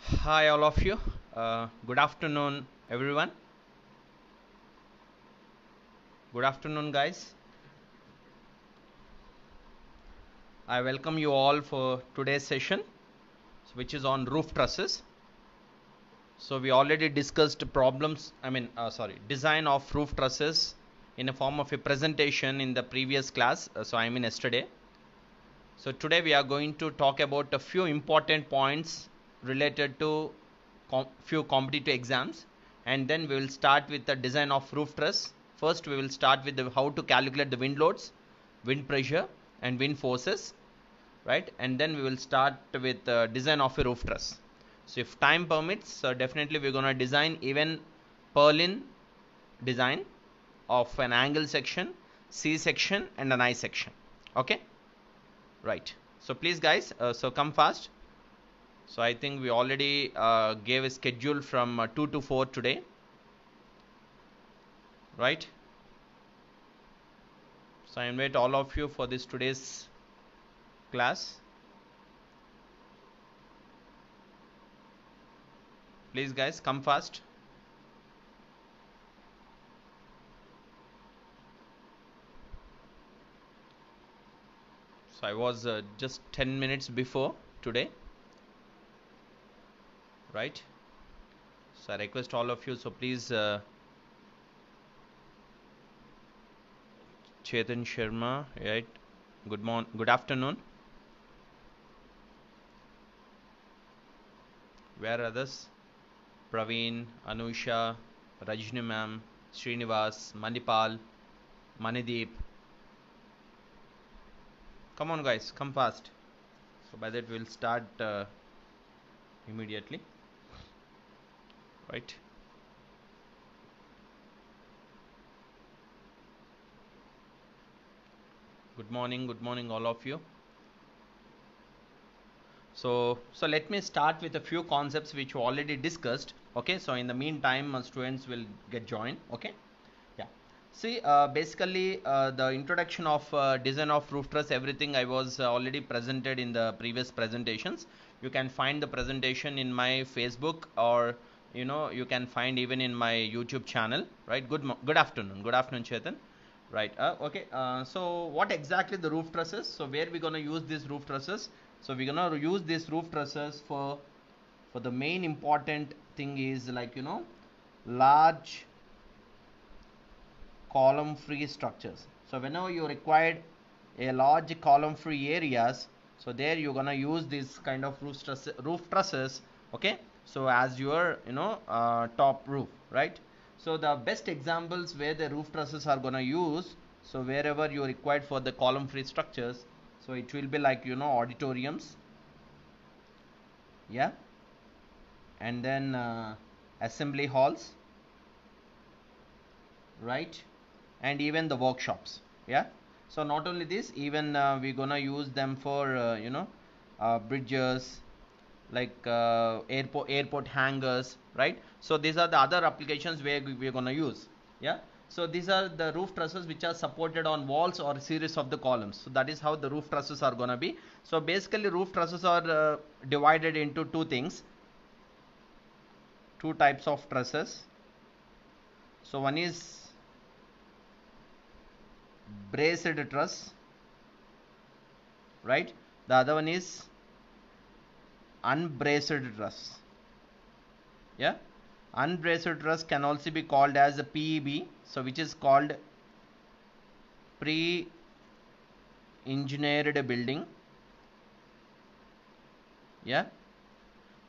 Hi, all of you. Good afternoon, everyone. Good afternoon, guys. I welcome you all for today's session, which is on roof trusses. So we already discussed design of roof trusses in a form of a presentation in the previous class. Yesterday. So today we are going to talk about a few important points related to few competitive exams, and then we will start with the design of roof truss. First we will start with how to calculate the wind loads, wind pressure and wind forces, right? And then we will start with the design of a roof truss. So if time permits, so definitely we're going to design even purlin design of an angle section, C section and an I section. Okay, right? So please guys, so come fast. So I think we already gave a schedule from 2 to 4 today, right? So I invite all of you for this today's class. Please guys, come fast. So I was just 10 minutes before today, right? So I request all of you, so please Chetan Sharma, right? Good afternoon. Where are others? Praveen, Anusha, Rajni ma'am, Srinivas, Manipal, Manideep. Come on guys, come fast. So by that we'll start immediately, right? Good morning all of you. So let me start with a few concepts which we already discussed. Okay, so in the meantime students will get joined. Okay, yeah. See, basically the introduction of design of roof truss, everything I was already presented in the previous presentations. You can find the presentation in my Facebook, or you can find even in my YouTube channel, right? Good afternoon Chetan. Right. Okay. So what exactly the roof trusses? So where we gonna use these roof trusses? So we're gonna use these roof trusses for the main important thing is, like, large column free structures. So whenever you required a large column free areas, so there you're gonna use this kind of roof trusses. Okay. So as your top roof, right? So the best examples where the roof trusses are gonna use, so wherever you required for the column free structures, so it will be like auditoriums, yeah, and then assembly halls, right, and even the workshops, yeah. So not only this, even we're gonna use them for bridges, like airport hangars, right? So these are the other applications where we're gonna use, yeah. So these are the roof trusses which are supported on walls or series of the columns. So that is how the roof trusses are gonna be. So basically roof trusses are divided into two things, two types of trusses. So one is braced truss, right? The other one is unbraced truss, yeah. Unbraced truss can also be called as a PEB, so which is called pre-engineered building, yeah.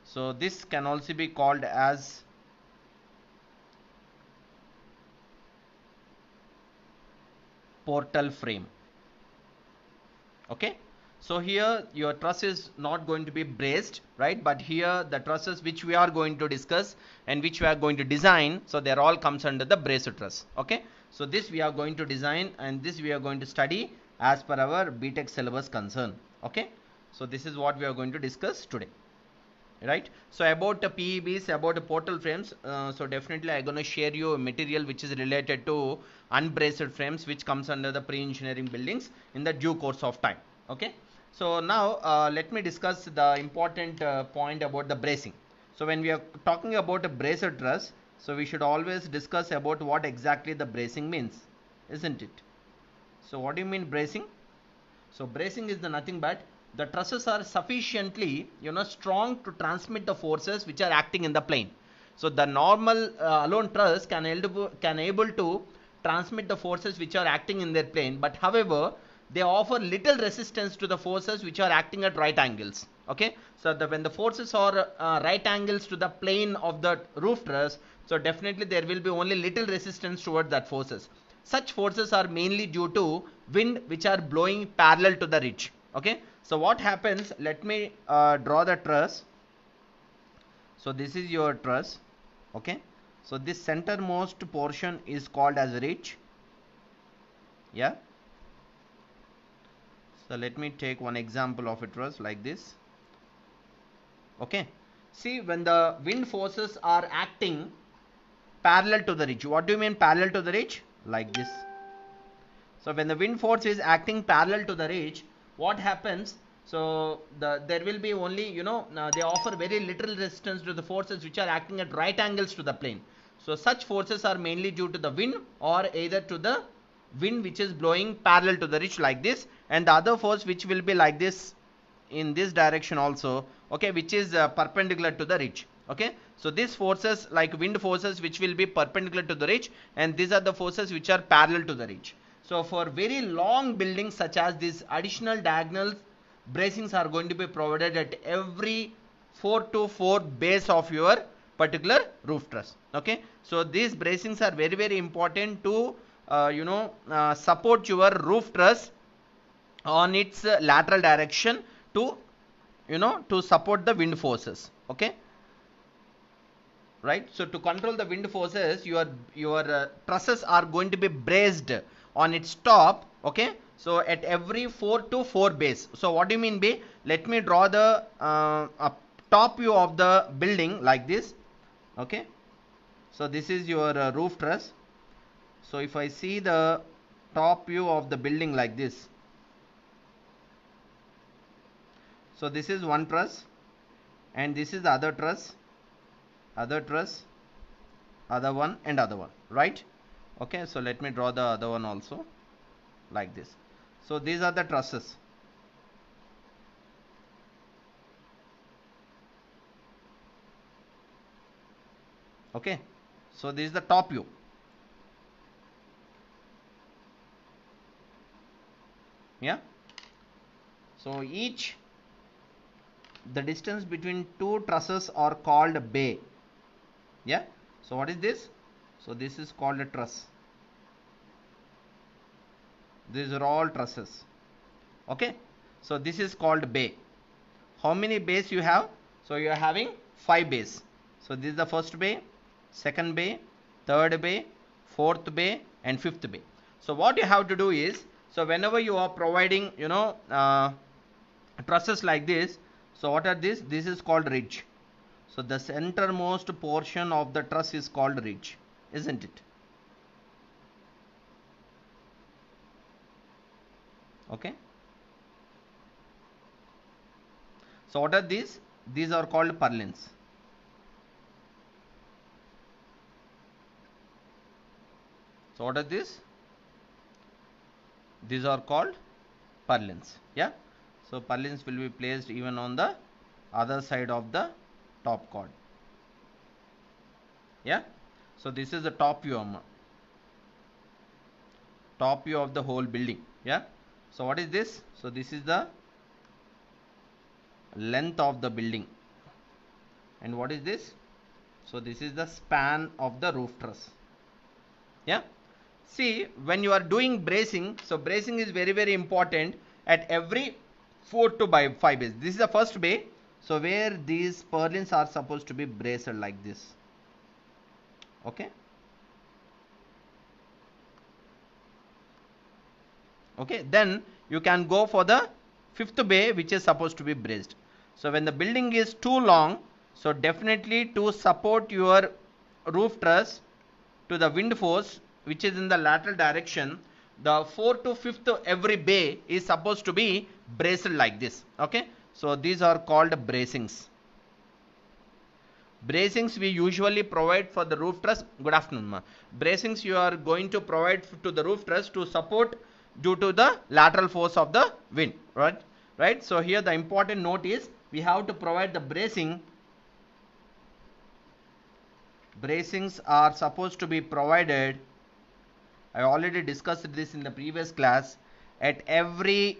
So this can also be called as portal frame. Okay, so here your truss is not going to be braced, right? But here the trusses which we are going to discuss and which we are going to design, so they all comes under the braced truss. Okay, so this we are going to design and this we are going to study as per our BTech syllabus concern. Okay, so this is what we are going to discuss today, right? So about the PEBs, about the portal frames, so definitely I'm going to share you a material which is related to unbraced frames, which comes under the pre-engineering buildings in the due course of time. Okay, so now let me discuss the important point about the bracing. So when we are talking about a braced truss, so we should always discuss about what exactly the bracing means, isn't it? So what do you mean bracing? So bracing is the nothing but the trusses are sufficiently strong to transmit the forces which are acting in the plane. So the normal alone truss can able to transmit the forces which are acting in their plane, but however they offer little resistance to the forces which are acting at right angles. Okay, so when the forces are right angles to the plane of the roof truss, so definitely there will be only little resistance toward that forces. Such forces are mainly due to wind which are blowing parallel to the ridge. Okay, so what happens, let me draw the truss. So this is your truss. Okay, so this centermost portion is called as ridge. Yeah, so let me take one example of a truss like this. Okay, see, when the wind forces are acting parallel to the ridge, what do you mean parallel to the ridge? Like this. So when the wind force is acting parallel to the ridge, what happens? So there will be only they offer very little resistance to the forces which are acting at right angles to the plane. So such forces are mainly due to the wind or either to the wind which is blowing parallel to the ridge like this, and the other force which will be like this in this direction also, okay, which is perpendicular to the ridge. Okay, so these forces like wind forces which will be perpendicular to the ridge, and these are the forces which are parallel to the ridge. So for very long buildings such as these, additional diagonal bracings are going to be provided at every 4 to 4 base of your particular roof truss. Okay, so these bracings are very very important to support your roof truss on its lateral direction to to support the wind forces. Okay, right? So to control the wind forces, your trusses are going to be braced on its top. Okay, so at every 4 to 4 base. So what do you mean by, let me draw the top view of the building like this. Okay, so this is your roof truss. So if I see the top view of the building like this, so this is one truss and this is the other truss, other one and other one, right? Okay, so let me draw the other one also like this. So these are the trusses. Okay, so this is the top view. Yeah, so the distance between two trusses are called bay. Yeah, so what is this? So this is called a truss. These are all trusses. Okay, so this is called bay. How many bays you have? So you are having 5 bays. So this is the first bay, second bay, third bay, fourth bay and fifth bay. So what you have to do is, so whenever you are providing trusses like this, so what are this? This is called ridge. So the centermost portion of the truss is called ridge, isn't it? Okay, so what are these? These are called purlins. So what are these? These are called purlins. Yeah, so purlins will be placed even on the other side of the top chord. Yeah, so this is the top view of the whole building. Yeah, so what is this? So this is the length of the building, and what is this? So this is the span of the roof truss. Yeah, see, when you are doing bracing, so bracing is very very important at every 4 to 5 bays. This is the first bay, so where these purlins are supposed to be braced like this. Okay, okay, then you can go for the fifth bay which is supposed to be braced. So when the building is too long, so definitely to support your roof truss to the wind force which is in the lateral direction, the 4 to 5th every bay is supposed to be braced like this. Okay, so these are called bracings. Bracings we usually provide for the roof truss. Good afternoon, ma. Bracings you are going to provide to the roof truss to support due to the lateral force of the wind, right? So here the important note is we have to provide the bracing. Bracings are supposed to be provided, I already discussed this in the previous class, at every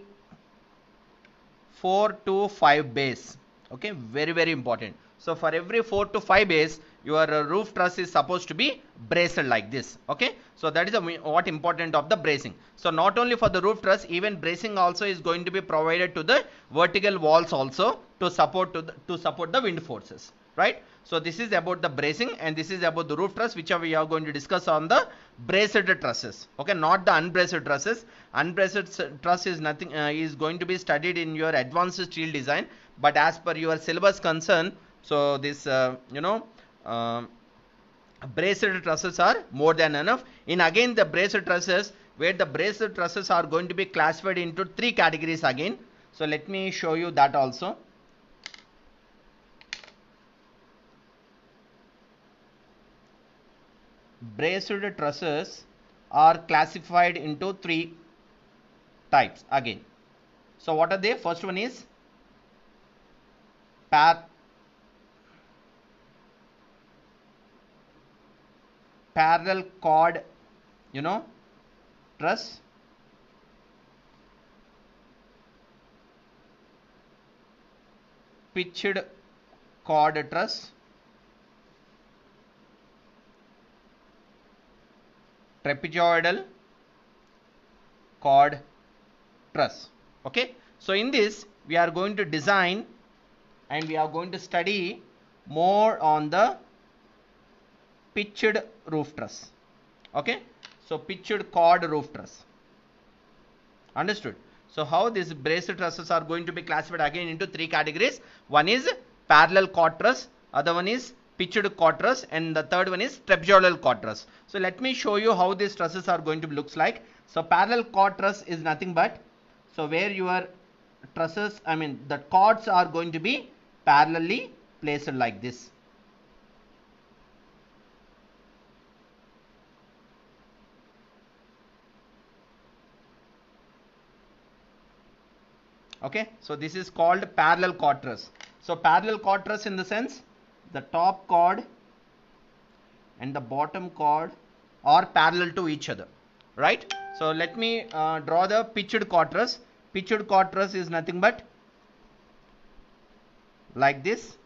4 to 5 bays. Okay, very important. So for every 4 to 5 bays, your roof truss is supposed to be braced like this. Okay, so that is what important of the bracing. So not only for the roof truss, even bracing also is going to be provided to the vertical walls also to support the wind forces, right? So this is about the bracing, and this is about the roof truss, which we are going to discuss on the braced trusses. Okay, not the unbraced trusses. Unbraced truss is nothing, is going to be studied in your advanced steel design, but as per your syllabus concern, so this braced trusses are more than enough. In again the braced trusses, where the braced trusses are going to be classified into 3 categories again. So let me show you that also. Braced trusses are classified into 3 types again. So what are they? First one is parallel chord truss, pitched chord truss, trapezoidal chord truss. Okay, so in this we are going to design and we are going to study more on the pitched roof truss. Okay, so pitched chord roof truss. Understood? So how these braced trusses are going to be classified again into 3 categories. One is parallel chord truss, other one is pitched chord truss, and the third one is trapezoidal chord truss. So let me show you how these trusses are going to looks like. So parallel chord truss is nothing but, so where your trusses, the chords are going to be parallelly placed like this. Okay, so this is called parallel chord truss. So parallel chord truss in the sense the top chord and the bottom chord are parallel to each other, right? So let me draw the pitched chord truss. Pitched chord truss is nothing but like this.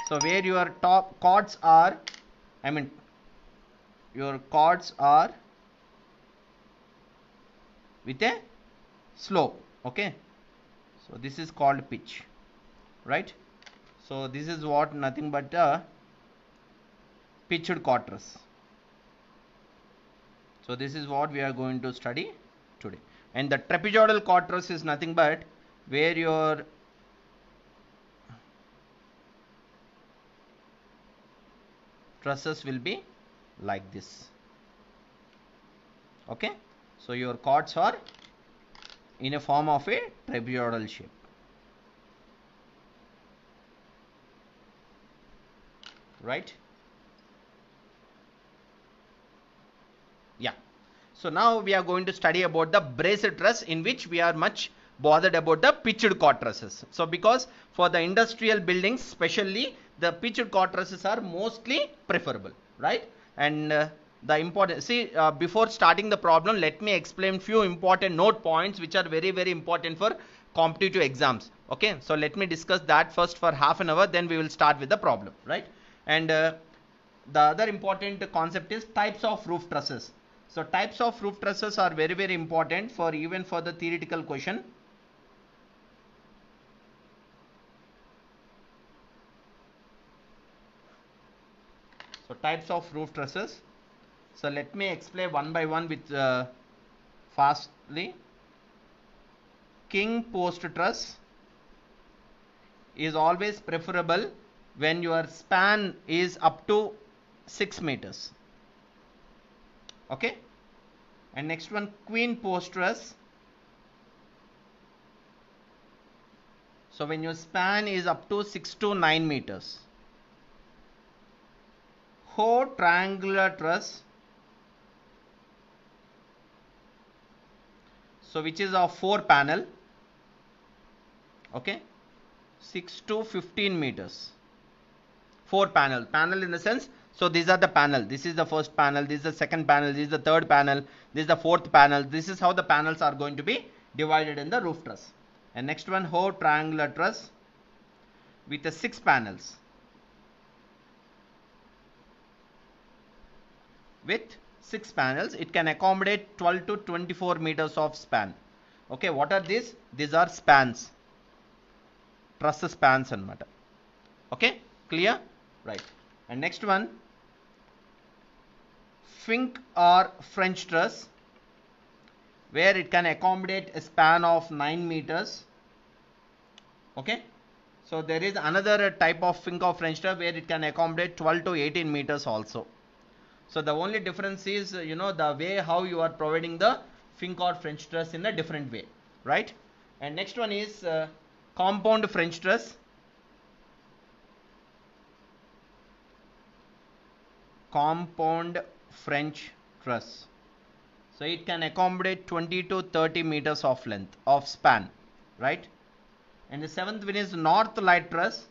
So where your top chords are, your chords are with a slope. Okay, so this is called pitch, right? So this is what nothing but a pitched chord truss. So this is what we are going to study today. And the trapezoidal chord truss is nothing but where your trusses will be like this. Okay, so your chords are in a form of a trapezoidal shape. Right? Yeah. So now we are going to study about the braced truss, in which we are much bothered about the pitched chord trusses. So because for the industrial buildings especially, the pitched chord trusses are mostly preferable, right? And the important, before starting the problem, let me explain few important note points which are very important for competitive exams. Okay, so let me discuss that first for half an hour, then we will start with the problem, right? And the other important concept is types of roof trusses. So types of roof trusses are very important for even for the theoretical question. So types of roof trusses. So let me explain one by one with fastly. King post truss is always preferable when your span is up to 6 meters. Okay, and next one, queen post truss. So when your span is up to 6 to 9 meters. Hoe triangular truss, so which is of 4 panel, okay, 6 to 15 meters. 4 panel in the sense, so these are the panel, this is the first panel, this is the second panel, this is the third panel, this is the fourth panel. This is how the panels are going to be divided in the roof truss. And next one, hoe triangular truss with the 6 panels, with 6 panels, it can accommodate 12 to 24 meters of span. Okay, what are these? These are spans, truss spans and matter. Okay, clear? Right. And next one, Fink or French truss, where it can accommodate a span of 9 meters. Okay, so there is another type of Fink or French truss where it can accommodate 12 to 18 meters also. So the only difference is, the way how you are providing the Fink or French truss in a different way, right? And next one is compound French truss. Compound French truss, so it can accommodate 20 to 30 meters of length of span, right? And the seventh one is north light truss,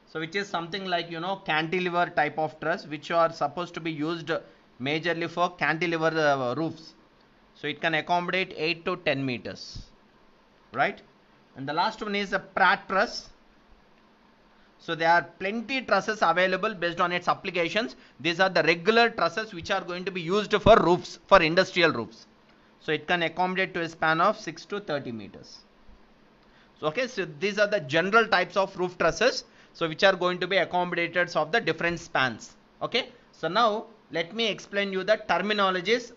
so which is something like, cantilever type of truss, which are supposed to be used majorly for cantilever roofs, so it can accommodate 8 to 10 meters, right? And the last one is a Pratt truss. So there are plenty trusses available based on its applications. These are the regular trusses which are going to be used for roofs, for industrial roofs. So it can accommodate to a span of 6 to 30 meters. So, okay, so these are the general types of roof trusses, so which are going to be accommodated of the different spans. Okay, so now let me explain you the terminologies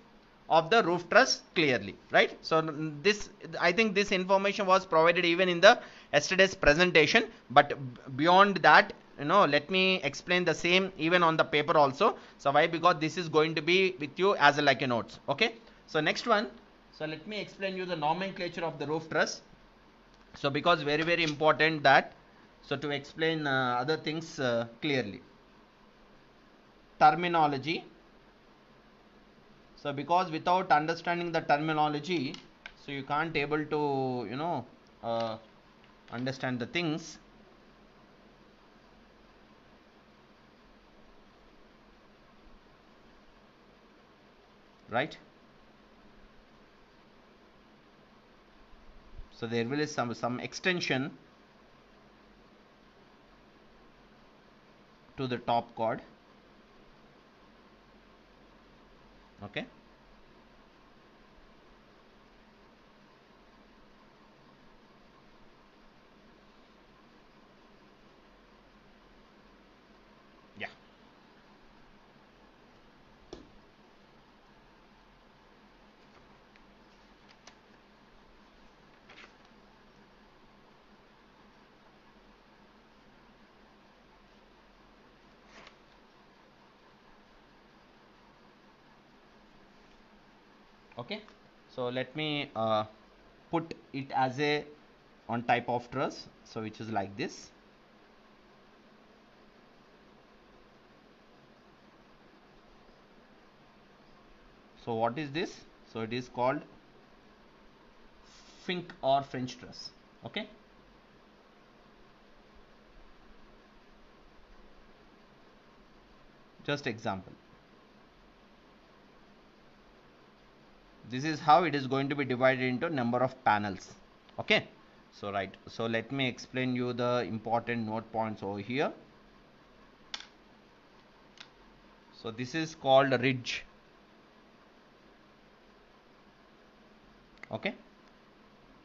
of the roof truss clearly, right? So this, I think this information was provided even in the yesterday's presentation, but beyond that, let me explain the same even on the paper also. So why? Because this is going to be with you as a like a notes. Okay, so next one, so let me explain you the nomenclature of the roof truss. So because very very important that, so to explain other things clearly, terminology. So because without understanding the terminology, so you can't able to understand the things. Right? So there will be some extension to the top chord. Okay. Yeah. Okay, so let me put it as a on type of truss, so which is like this. So what is this? So it is called Fink or French truss. Okay, just example. This is how it is going to be divided into number of panels. Okay, so right, so let me explain you the important note points over here. So this is called ridge. Okay,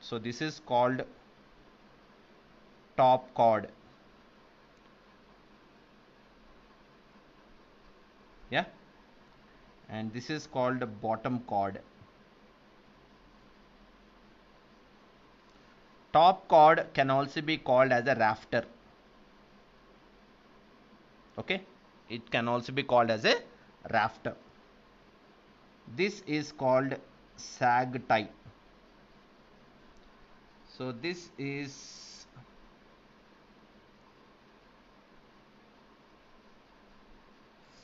so this is called top chord. Yeah, and this is called bottom chord. Top chord can also be called as a rafter. Okay, it can also be called as a rafter. This is called sag tie. So this is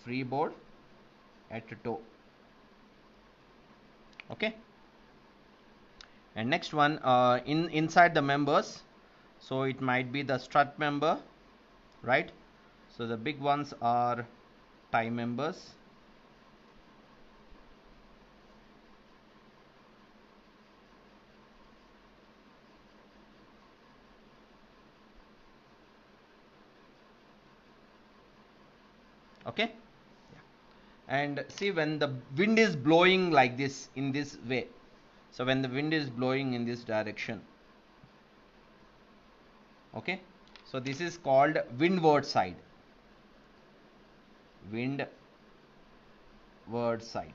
freeboard at toe. Okay, and next one, inside the members, so it might be the strut member, right? So the big ones are tie members, okay. And see, when the wind is blowing like this, in this way, so when the wind is blowing in this direction, okay, so this is called windward side. Windward side.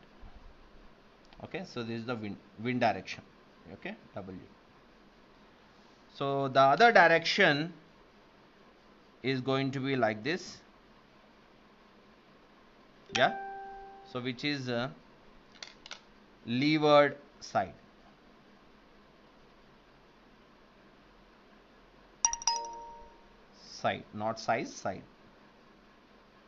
Okay, so this is the wind direction. Okay, W. So the other direction is going to be like this. Yeah, so which is leeward side. Side, not size, side.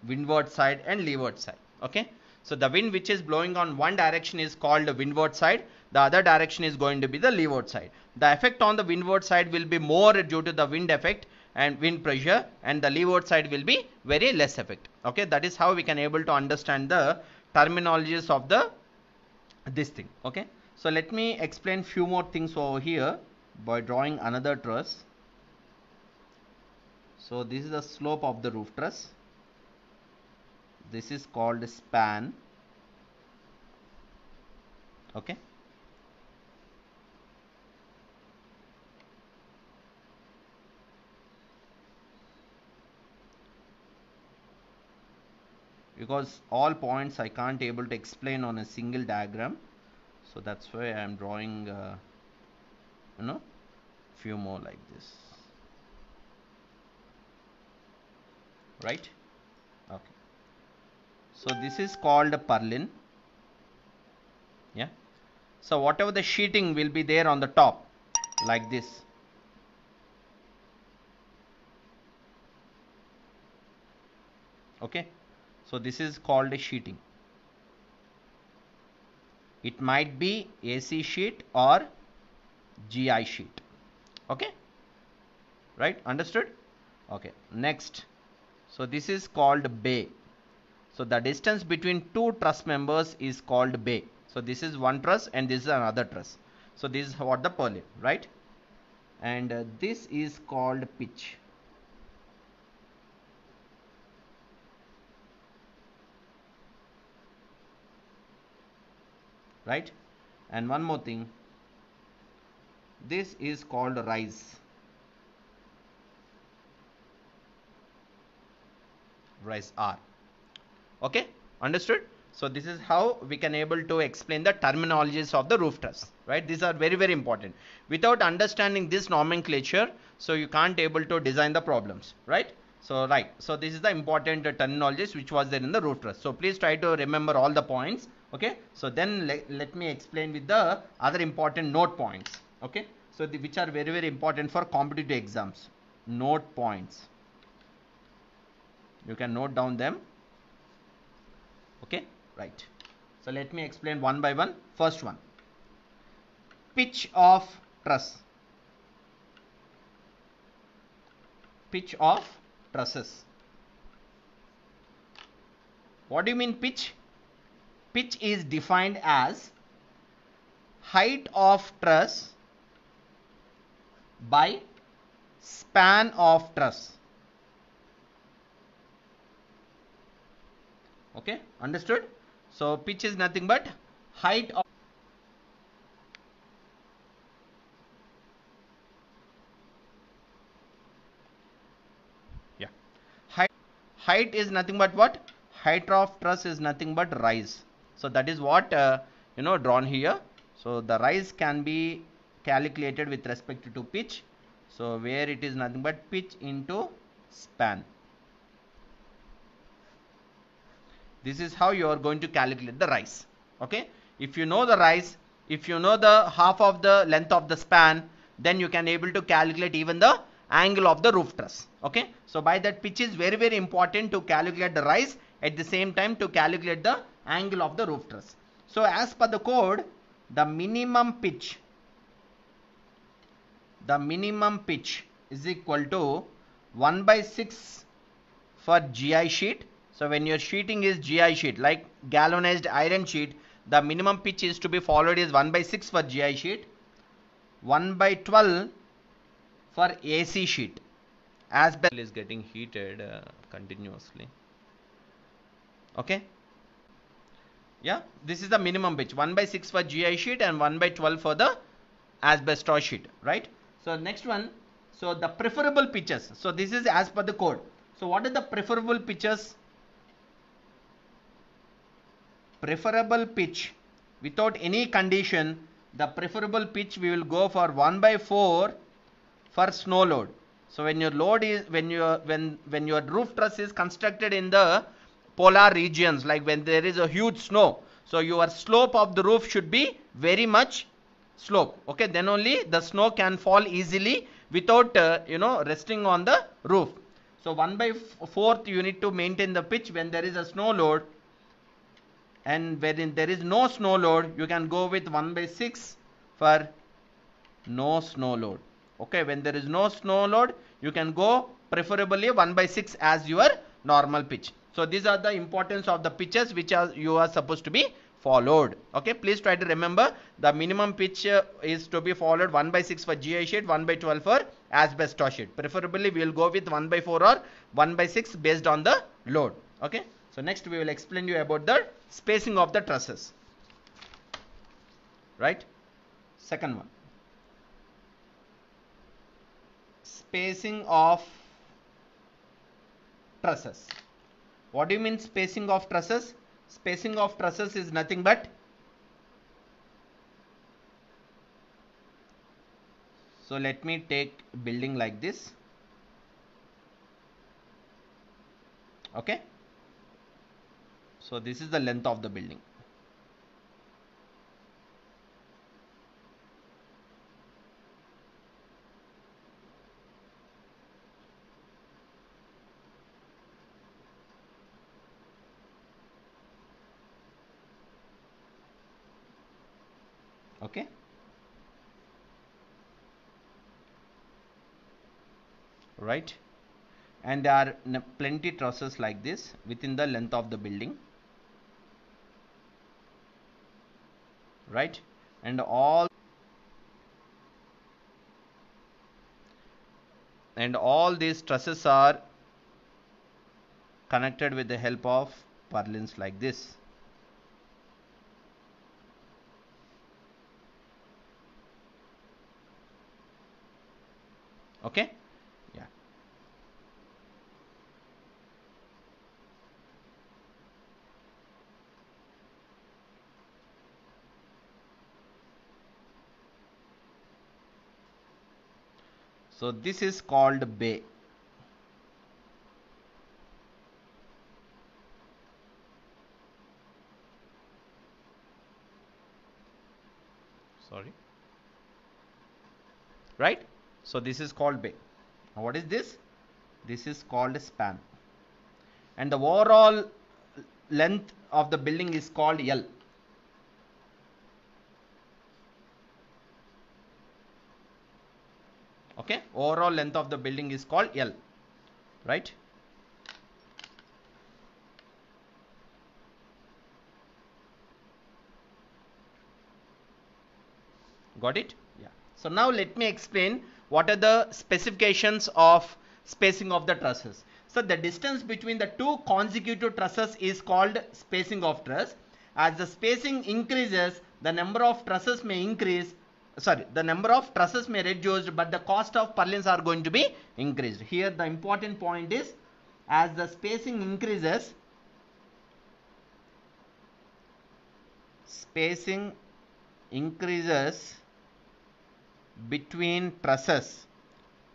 Windward side and leeward side. Okay, so the wind which is blowing on one direction is called the windward side. The other direction is going to be the leeward side. The effect on the windward side will be more due to the wind effect and wind pressure, and the leeward side will be very less effect. Okay, that is how we can able to understand the terminologies of the this thing. Okay, so let me explain few more things over here by drawing another truss. So this is the slope of the roof truss. This is called span. Okay, because all points I can't able to explain on a single diagram, so that's why I am drawing few more like this, right? Okay, so this is called a purlin. Yeah, so whatever the sheeting will be there on the top like this. Okay, so this is called a sheeting. It might be AC sheet or GI sheet. Okay, right, understood? Okay, next, so this is called bay. So the distance between two truss members is called bay. So this is one truss and this is another truss. So this is what the purlin, right? And this is called pitch. Right? And one more thing, this is called rise. Rise R. Okay, understood? So this is how we can able to explain the terminologies of the roof truss, right? These are very, very important. Without understanding this nomenclature, so you can't able to design the problems, right? So right, so this is the important terminologies which was there in the roof truss. So please try to remember all the points. Okay, so then let me explain with the other important note points. Okay, so which are very, very important for competitive exams. Note points, you can note down them. Okay, right, so let me explain one by one. First one, pitch of truss. Pitch of trusses. What do you mean pitch? Pitch is defined as height of truss by span of truss. Okay, understood? So pitch is nothing but height of height is nothing but what? Height of truss is nothing but rise. So that is what drawn here. So the rise can be calculated with respect to pitch. So where it is nothing but pitch into span. This is how you are going to calculate the rise. Okay, if you know the rise, if you know the half of the length of the span, then you can able to calculate even the angle of the roof truss. Okay, so by that pitch is very, very important to calculate the rise at the same time to calculate the angle of the roof truss. So as per the code, the minimum pitch is equal to 1 by 6 for GI sheet. So when your sheeting is GI sheet, like galvanized iron sheet, the minimum pitch is to be followed is 1 by 6 for GI sheet, 1 by 12 for AC sheet. As bell is getting heated continuously. Okay. Yeah, this is the minimum pitch, 1 by 6 for GI sheet and 1 by 12 for the asbestos sheet, right? So next one, so the preferable pitches. So this is as per the code. So what are the preferable pitches? Preferable pitch, without any condition, the preferable pitch we will go for 1 by 4 for snow load. So when your load is, when your roof truss is constructed in the polar regions, like when there is a huge snow, so your slope of the roof should be very much slope. Okay, then only the snow can fall easily without resting on the roof. So 1 by 4th you need to maintain the pitch when there is a snow load, and when there is no snow load you can go with 1 by 6 for no snow load. Okay, when there is no snow load you can go preferably 1 by 6 as your normal pitch. So these are the importance of the pitches which you are supposed to be followed. Okay, please try to remember the minimum pitch is to be followed 1 by 6 for GI sheet, 1 by 12 for asbestos sheet. Preferably we will go with 1 by 4 or 1 by 6 based on the load. Okay, so next we will explain you about the spacing of the trusses. Right, second one, spacing of trusses. What do you mean spacing of trusses? Spacing of trusses is nothing but, so let me take building like this. Okay, so this is the length of the building. Okay, right, and there are plenty trusses like this within the length of the building, right, and all these trusses are connected with the help of purlins like this. Okay, yeah. So this is called bay. Sorry. Right? So this is called bay. Now what is this? This is called span. And the overall length of the building is called L. Okay, overall length of the building is called L, right? Got it? Yeah. So now let me explain what are the specifications of spacing of the trusses. So the distance between the two consecutive trusses is called spacing of truss. As the spacing increases, the number of trusses may increase. Sorry, the number of trusses may reduce, but the cost of purlins are going to be increased. Here the important point is, as the spacing increases, between trusses.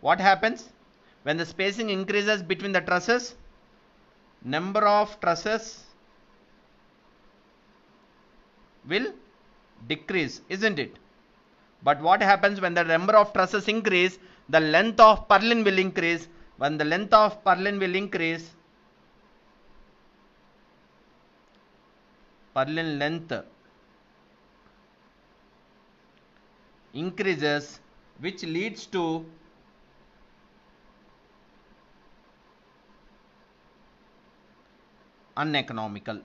What happens when the spacing increases between the trusses? Number of trusses will decrease, isn't it? But what happens when the number of trusses increase? The length of purlin will increase. When the length of purlin will increase, purlin length increases, which leads to uneconomical.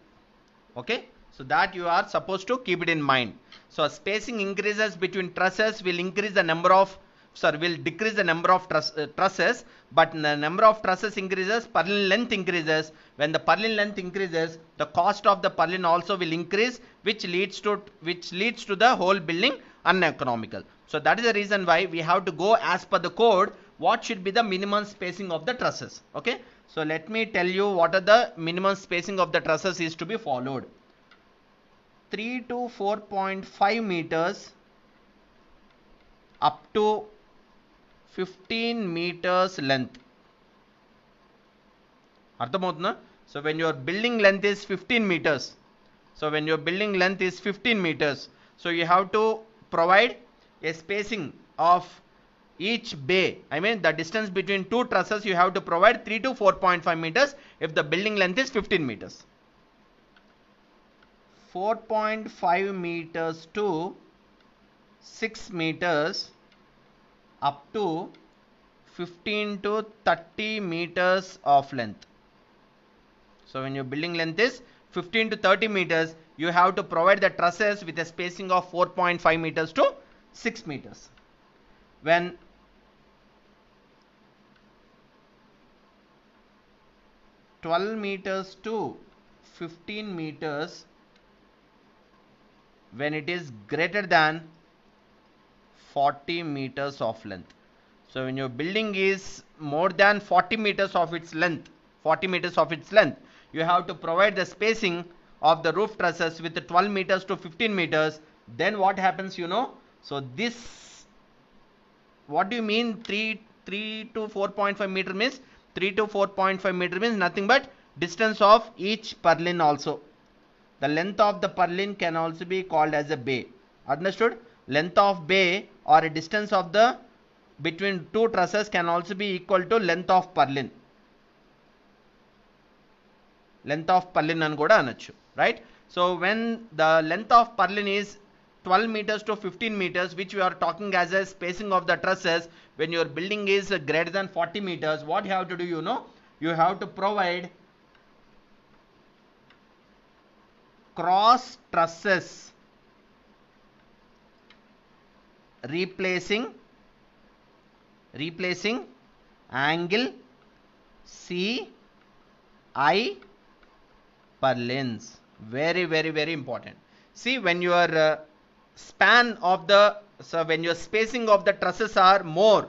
Okay, so that you are supposed to keep it in mind. So spacing increases between trusses will increase the number of will decrease the number of trusses, but the number of trusses increases, purlin length increases. When the purlin length increases, the cost of the purlin also will increase, which leads to the whole building uneconomical. So that is the reason why we have to go as per the code what should be the minimum spacing of the trusses. Okay, so let me tell you what are the minimum spacing of the trusses is to be followed. 3 to 4.5 meters up to 15 meters length. Arthamotna? So when your building length is 15 meters, so you have to provide a spacing of each bay. I mean the distance between two trusses you have to provide 3 to 4.5 meters if the building length is 15 meters. 4.5 meters to 6 meters up to 15 to 30 meters of length. So when your building length is 15 to 30 meters, you have to provide the trusses with a spacing of 4.5 meters to 6 meters. When (12 meters to 15 meters), when it is greater than 40 meters of length. So when your building is more than 40 meters of its length, you have to provide the spacing of the roof trusses with 12 meters to 15 meters. Then what happens, you know? So this, what do you mean 3 to 4.5 meter means? 3 to 4.5 meter means nothing but distance of each purlin also. The length of the purlin can also be called as a bay. Understood? Length of bay or a distance of the between two trusses can also be equal to length of purlin. Length of purlin అని కూడా అనొచ్చు, right? So when the length of purlin is 12 meters to 15 meters, which we are talking as a spacing of the trusses, when your building is greater than 40 meters, what you have to do, you know? You have to provide cross trusses replacing angle CI purlins. Very important. See, when your span of the, so when your spacing of the trusses are more,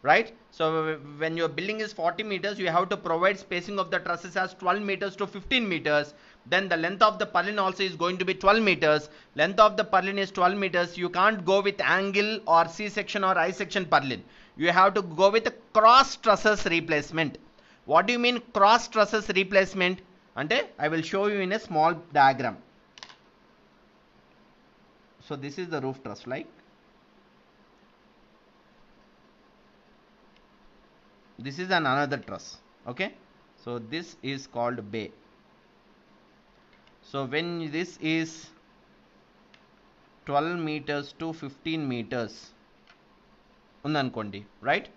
right? So when your building is 40 meters, you have to provide spacing of the trusses as 12 meters to 15 meters. Then the length of the purlin also is going to be 12 meters. Length of the purlin is 12 meters. You can't go with angle or C section or I section purlin. You have to go with a cross trusses replacement. What do you mean cross trusses replacement? Ante I will show you in a small diagram. So this is the roof truss, like this is another truss. Okay, so this is called bay. So when this is 12 meters to 15 meters undankondi, right?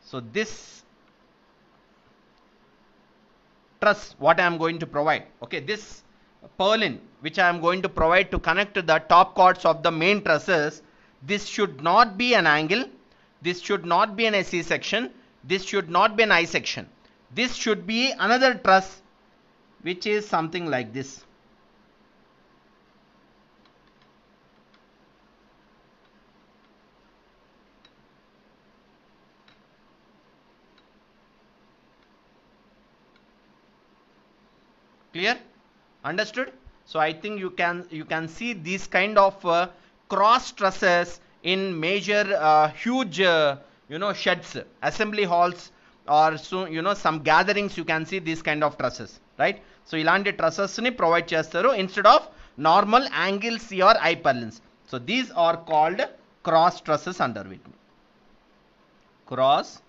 So this truss, what I am going to provide, okay, this purlin which I am going to provide to connect to the top chords of the main trusses, this should not be an angle, this should not be an C section, this should not be an I section. This should be another truss which is something like this. Clear? Understood? So I think you can see these kind of cross trusses in major huge sheds, assembly halls, or so some gatherings you can see these kind of trusses, right? So ilanti trusses ni provide chestaru instead of normal angle C or I purlins. So these are called cross trusses. Under with me, cross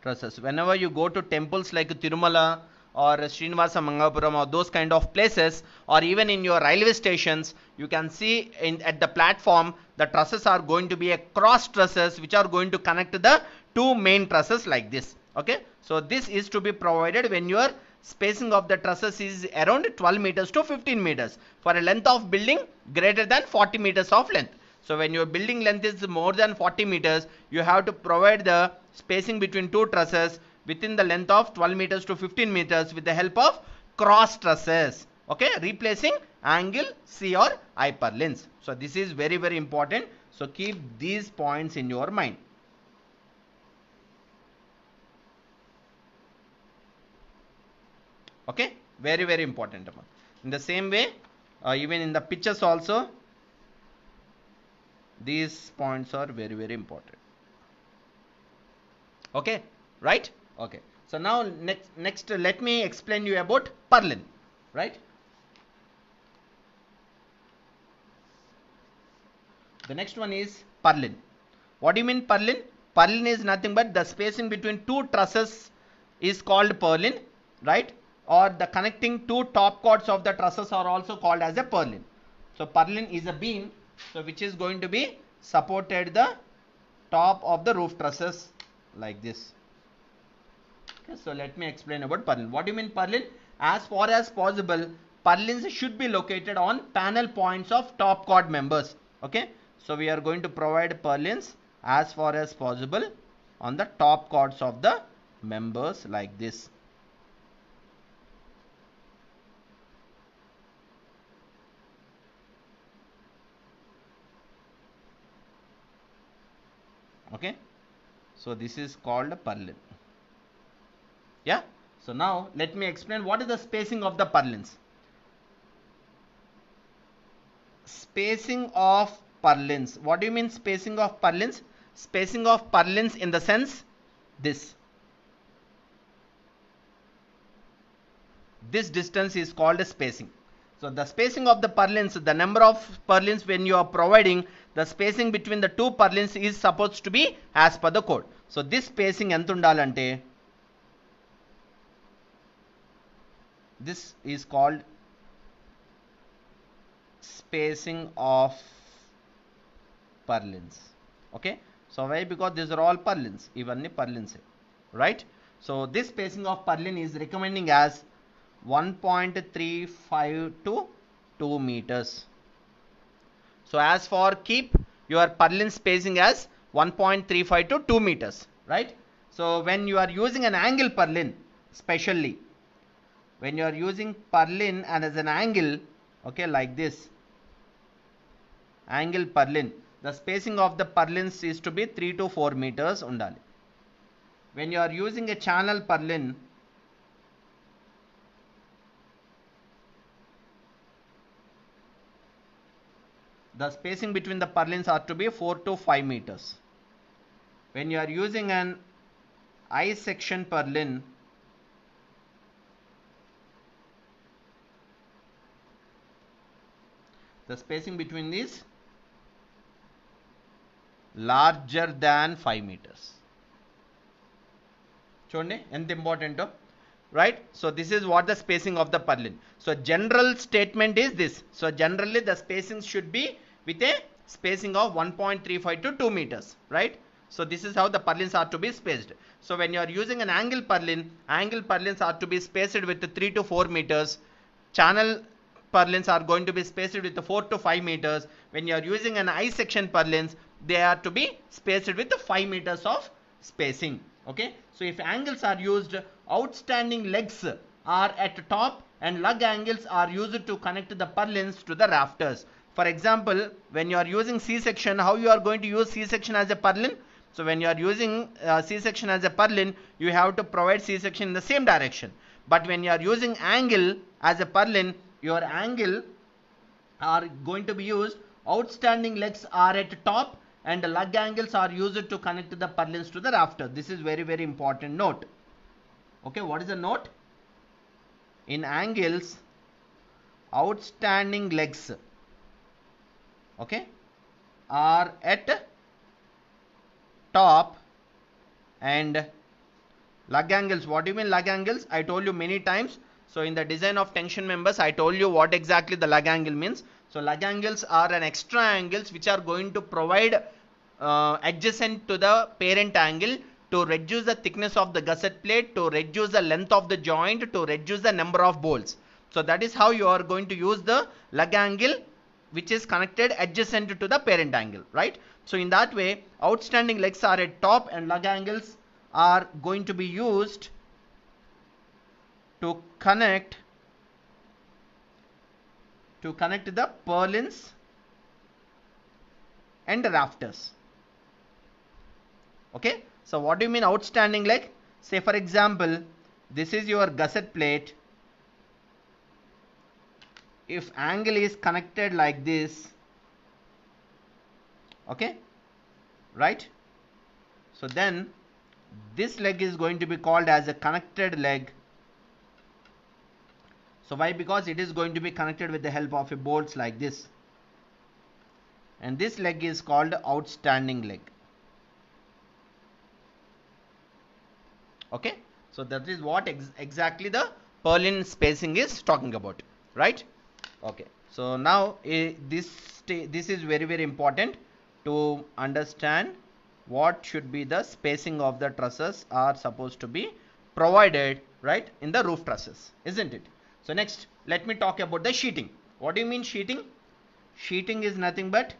trusses. Whenever you go to temples like Tirumala or Srinivasa Mangapuram or those kind of places, or even in your railway stations, you can see at the platform the trusses are going to be a cross trusses which are going to connect the two main trusses like this. Okay, so this is to be provided when your spacing of the trusses is around 12 meters to 15 meters for a length of building greater than 40 meters of length. So when your building length is more than 40 meters, you have to provide the spacing between two trusses within the length of 12 meters to 15 meters with the help of cross trusses. Okay, replacing angle C or I purlins. So this is very, very important. So keep these points in your mind. Okay, very, very important. In the same way, even in the pictures also, these points are very, very important. Okay, right? Okay. So now next let me explain you about purlin, right? The next one is purlin. What do you mean purlin? Purlin is nothing but the spacing between two trusses is called purlin, right? Or the connecting two top chords of the trusses are also called as a purlin. So purlin is a beam, so which is going to be supported the top of the roof trusses like this. Okay, so let me explain about purlin. What do you mean purlin? As far as possible, purlins should be located on panel points of top chord members. Okay, so we are going to provide purlins as far as possible on the top chords of the members like this. Okay, so this is called purlin. Yeah, so now let me explain what is the spacing of the purlins. Spacing of purlins. What do you mean spacing of purlins? Spacing of purlins in the sense this. This distance is called spacing. So the spacing of the purlins, the number of purlins when you are providing, the spacing between the two purlins is supposed to be as per the code. So this spacing ఎంత ఉండాలంటే, this is called spacing of purlins. Okay, so why? Because these are all purlins, ivanni purlins, right? So this spacing of purlin is recommending as 1.35 to 2 meters. So as for keep your purlin spacing as 1.35 to 2 meters, right? So when you are using an angle purlin, especially when you are using purlin and as an angle, okay, like this angle purlin, the spacing of the purlins is to be 3 to 4 meters undali. When you are using a channel purlin, the spacing between the purlins are to be 4 to 5 meters. When you are using an I section purlin, the spacing between these larger than 5 meters. చూడండి ఎంత ఇంపార్టెంటో, right? So this is what the spacing of the purlin. So general statement is this. So generally the spacing should be with a spacing of 1.35 to 2 meters, right? So this is how the purlins are to be spaced. So when you are using an angle purlins are to be spaced with 3 to 4 meters. Channel purlins are going to be spaced with 4 to 5 meters. When you are using an I section purlins, they are to be spaced with 5 meters of spacing. Okay, so if angles are used, outstanding legs are at top and lug angles are used to connect the purlins to the rafters. For example, when you are using C section, how you are going to use C section as a purlin? So when you are using C section as a purlin, you have to provide C section in the same direction. But when you are using angle as a purlin, your angle are going to be used, outstanding legs are at top and the lug angles are used to connect the purlins to the rafter. This is very, very important note. Okay, what is the note? In angles, outstanding legs, okay, are at top, and lug angles. What do you mean lug angles? I told you many times. So in the design of tension members, I told you what exactly the lug angle means. So lug angles are an extra angles which are going to provide adjacent to the parent angle to reduce the thickness of the gusset plate, to reduce the length of the joint, to reduce the number of bolts. So that is how you are going to use the lug angle which is connected adjacent to the parent angle, right? So in that way, outstanding legs are at top and lug angles are going to be used to connect the purlins and rafters. Okay, so what do you mean outstanding leg? Say for example, this is your gusset plate. If angle is connected like this, okay, right? So then this leg is going to be called as a connected leg. So why? Because it is going to be connected with the help of a bolts like this, and this leg is called outstanding leg. Okay, so that is what exactly the purlin spacing is talking about, right? Okay, so now this is very important to understand what should be the spacing of the trusses are supposed to be provided, right, in the roof trusses, isn't it? So next, let me talk about the sheeting. What do you mean sheeting? Sheeting is nothing but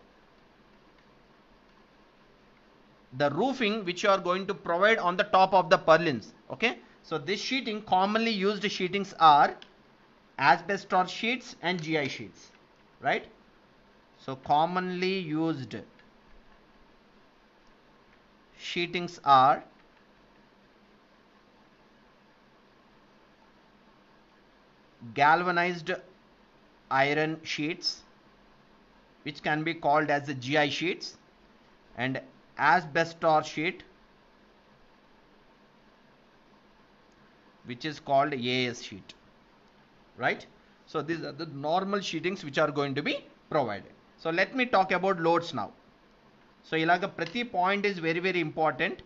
the roofing which you are going to provide on the top of the purlins. Okay, so this sheeting, commonly used sheetings are asbestos sheets and GI sheets, right? So commonly used sheetings are galvanized iron sheets, which can be called as the GI sheets, and asbestos sheet, which is called AS sheet, right? So these are the normal sheetings which are going to be provided. So let me talk about loads now. So ilaga prati point is very important.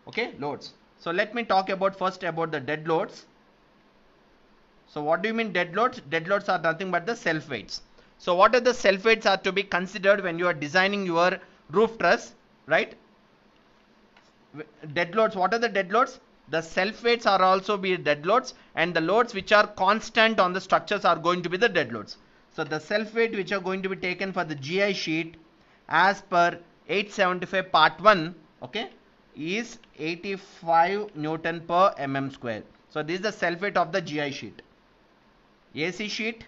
Okay, loads. So let me talk about first about the dead loads. So what do you mean dead loads? Dead loads are nothing but the self weights. So what are the self weights are to be considered when you are designing your roof truss, right? Dead loads, what are the dead loads? The self weights are also be dead loads, and the loads which are constant on the structures are going to be the dead loads. So the self weight which are going to be taken for the GI sheet as per 875 part 1, okay, is 85 Newton per mm square. So this is the self weight of the GI sheet. AC sheet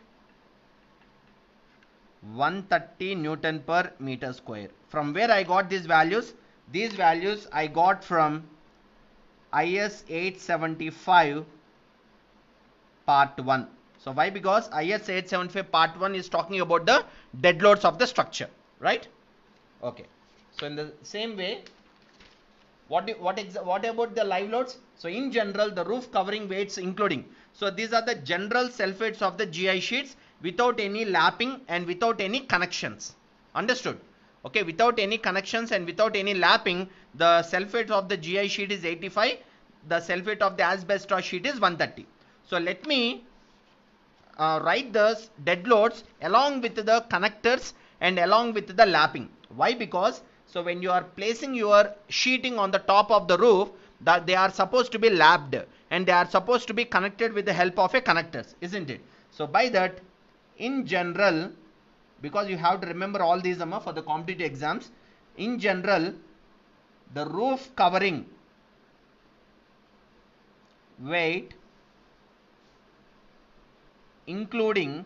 130 Newton per meter square. From where I got these values? These values I got from IS 875 part 1. So why? Because IS 875 part 1 is talking about the dead loads of the structure, right? Okay. So in the same way, what about the live loads? So in general, the roof covering weights including. So these are the general self weights of the GI sheets without any lapping and without any connections. Understood? Okay, without any connections and without any lapping, the self weight of the GI sheet is 85. The self weight of the asbestos sheet is 130. So let me write the dead loads along with the connectors and along with the lapping. Why? Because so when you are placing your sheeting on the top of the roof, that they are supposed to be lapped and they are supposed to be connected with the help of a connectors, isn't it? So by that, in general, because you have to remember all these for the competitive exams, in general, the roof covering weight including,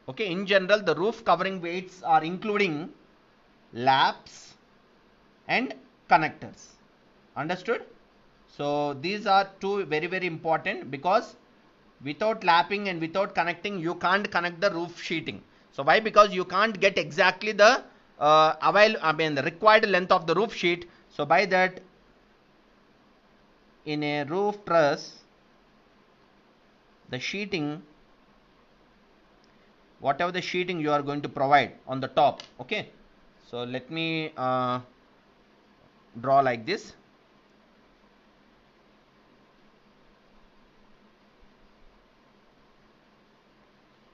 okay, in general the roof covering weights are including laps and connectors. Understood? So these are two very important, because without lapping and without connecting you can't connect the roof sheeting. So why? Because you can't get exactly the the required length of the roof sheet. So by that, in a roof truss, the sheeting, whatever the sheeting you are going to provide on the top, okay, so let me draw like this.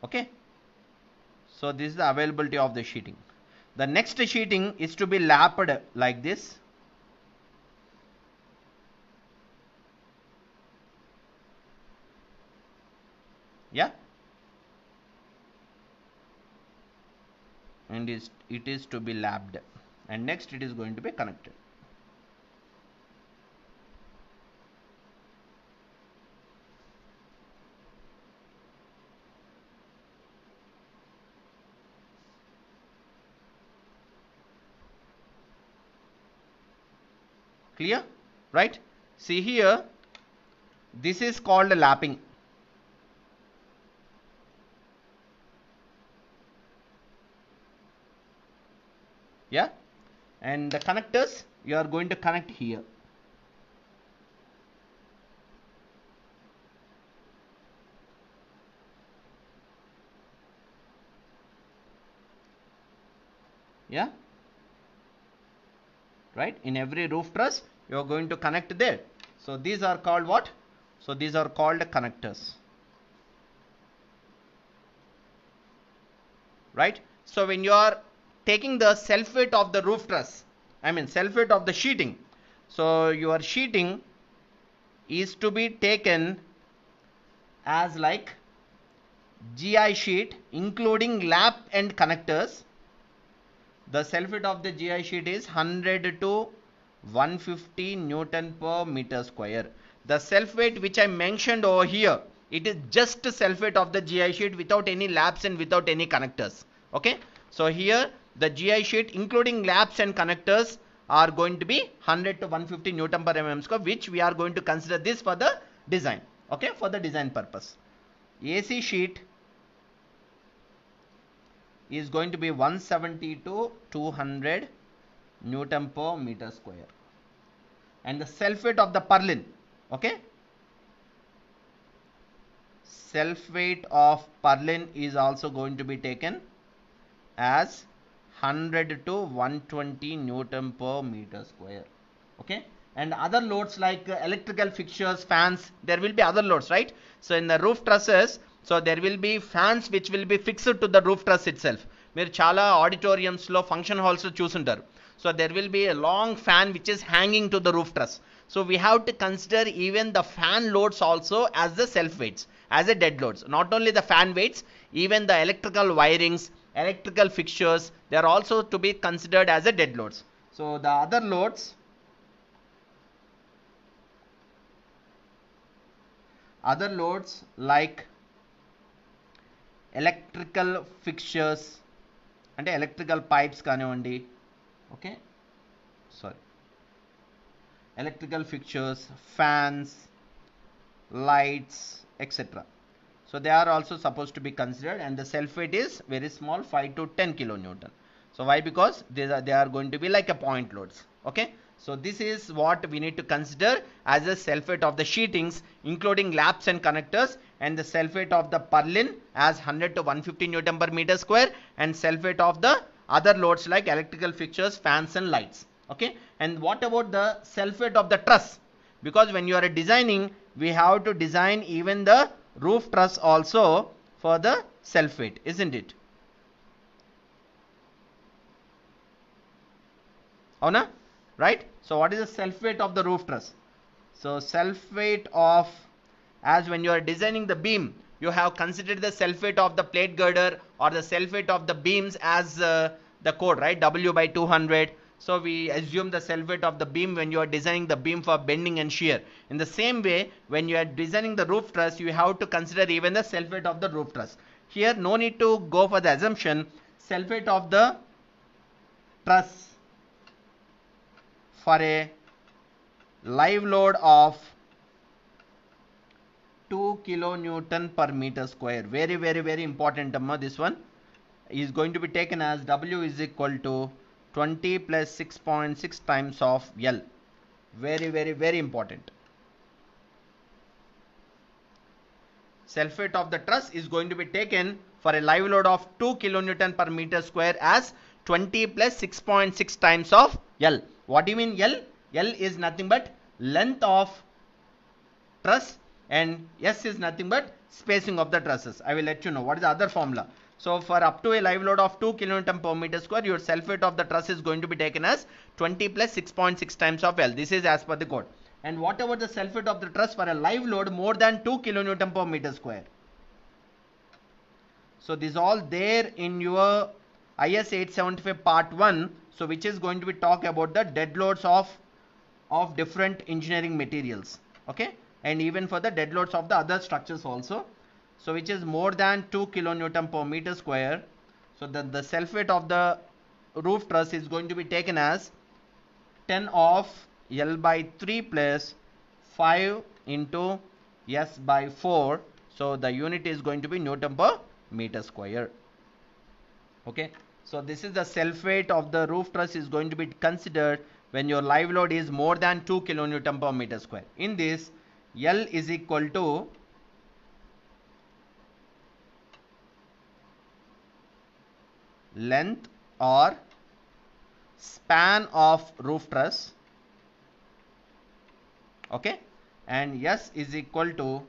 Okay, so this is the availability of the sheeting. The next sheeting is to be lapped like this. Yeah, and it is to be lapped, and next it is going to be connected. Clear? Right? See here, this is called lapping. Yeah, and the connectors you are going to connect here. Yeah, right, in every roof truss you are going to connect there. So these are called what? So these are called connectors, right? So when you are taking the self weight of the roof truss, I mean self weight of the sheeting, so your sheeting is to be taken as like GI sheet including lap and connectors. The self weight of the GI sheet is 100 to 150 Newton per meter square. The self weight which I mentioned over here, it is just self weight of the GI sheet without any laps and without any connectors. Okay, so here the GI sheet including laps and connectors are going to be 100 to 150 Newton per mm square, which we are going to consider this for the design. Okay, for the design purpose. AC sheet is going to be 170 to 200 Newton per meter square, and the self weight of the purlin, okay, self weight of purlin is also going to be taken as 100 to 120 Newton per meter square. Okay, and other loads like electrical fixtures, fans, there will be other loads, right? So in the roof trusses, so there will be fans which will be fixed to the roof truss itself. మీరు చాలా ఆడిటోరియంస్లో function హాల్స్లో చూసుంటారు. So there will be a long fan which is hanging to the roof truss. So we have to consider even the fan loads also as the self weights, as a dead loads. Not only the fan weights, even the electrical wirings, electrical fixtures, they are also to be considered as a dead loads. So the other loads like electrical fixtures అంటే electrical pipes కానివ్వండి, okay, sorry, electrical fixtures, fans, lights, etc. So they are also supposed to be considered, and the self weight is very small, 5 to 10 kilonewton. So why? Because they are going to be like a point loads. Okay, so this is what we need to consider as a self weight of the sheetings including laps and connectors, and the self weight of the purlin as 100 to 150 Newton per meter square, and self weight of the other loads like electrical fixtures, fans and lights. Okay, and what about the self weight of the truss? Because when you are designing, we have to design even the roof truss also for the self weight, isn't it? Avuna? Right? So what is the self weight of the roof truss? So self weight of, as when you are designing the beam, you have considered the self weight of the plate girder or the self weight of the beams as the code, right? W by 200. So we assume the self weight of the beam when you are designing the beam for bending and shear. In the same way, when you are designing the roof truss, you have to consider even the self weight of the roof truss. Here no need to go for the assumption. Self weight of the truss for a live load of 2 kilonewton per meter square, very very very important, this one is going to be taken as W is equal to 20 plus 6.6 times of L. Very very very important. self-weight of the truss is going to be taken for a live load of 2 kilonewton per meter square as 20 plus 6.6 times of L. What do you mean L? L is nothing but length of truss and S is nothing but spacing of the trusses. I will let you know what is the other formula. So for up to a live load of 2 kilonewton per meter square, your self-weight of the truss is going to be taken as 20 plus 6.6 times of L. This is as per the code. And whatever the self-weight of the truss for a live load more than 2 kilonewton per meter square. So this is all there in your IS 875 part 1. So which is going to be talk about the dead loads of different engineering materials. Okay. And even for the dead loads of the other structures also. So which is more than 2 kilonewton per meter square. So the self-weight of the roof truss is going to be taken as 10 of L by 3 plus 5 into S by 4. So the unit is going to be Newton per meter square. Okay. So this is the self-weight of the roof truss is going to be considered when your live load is more than 2 kilonewton per meter square. In this, L is equal to length or span of roof truss, okay, and S is equal to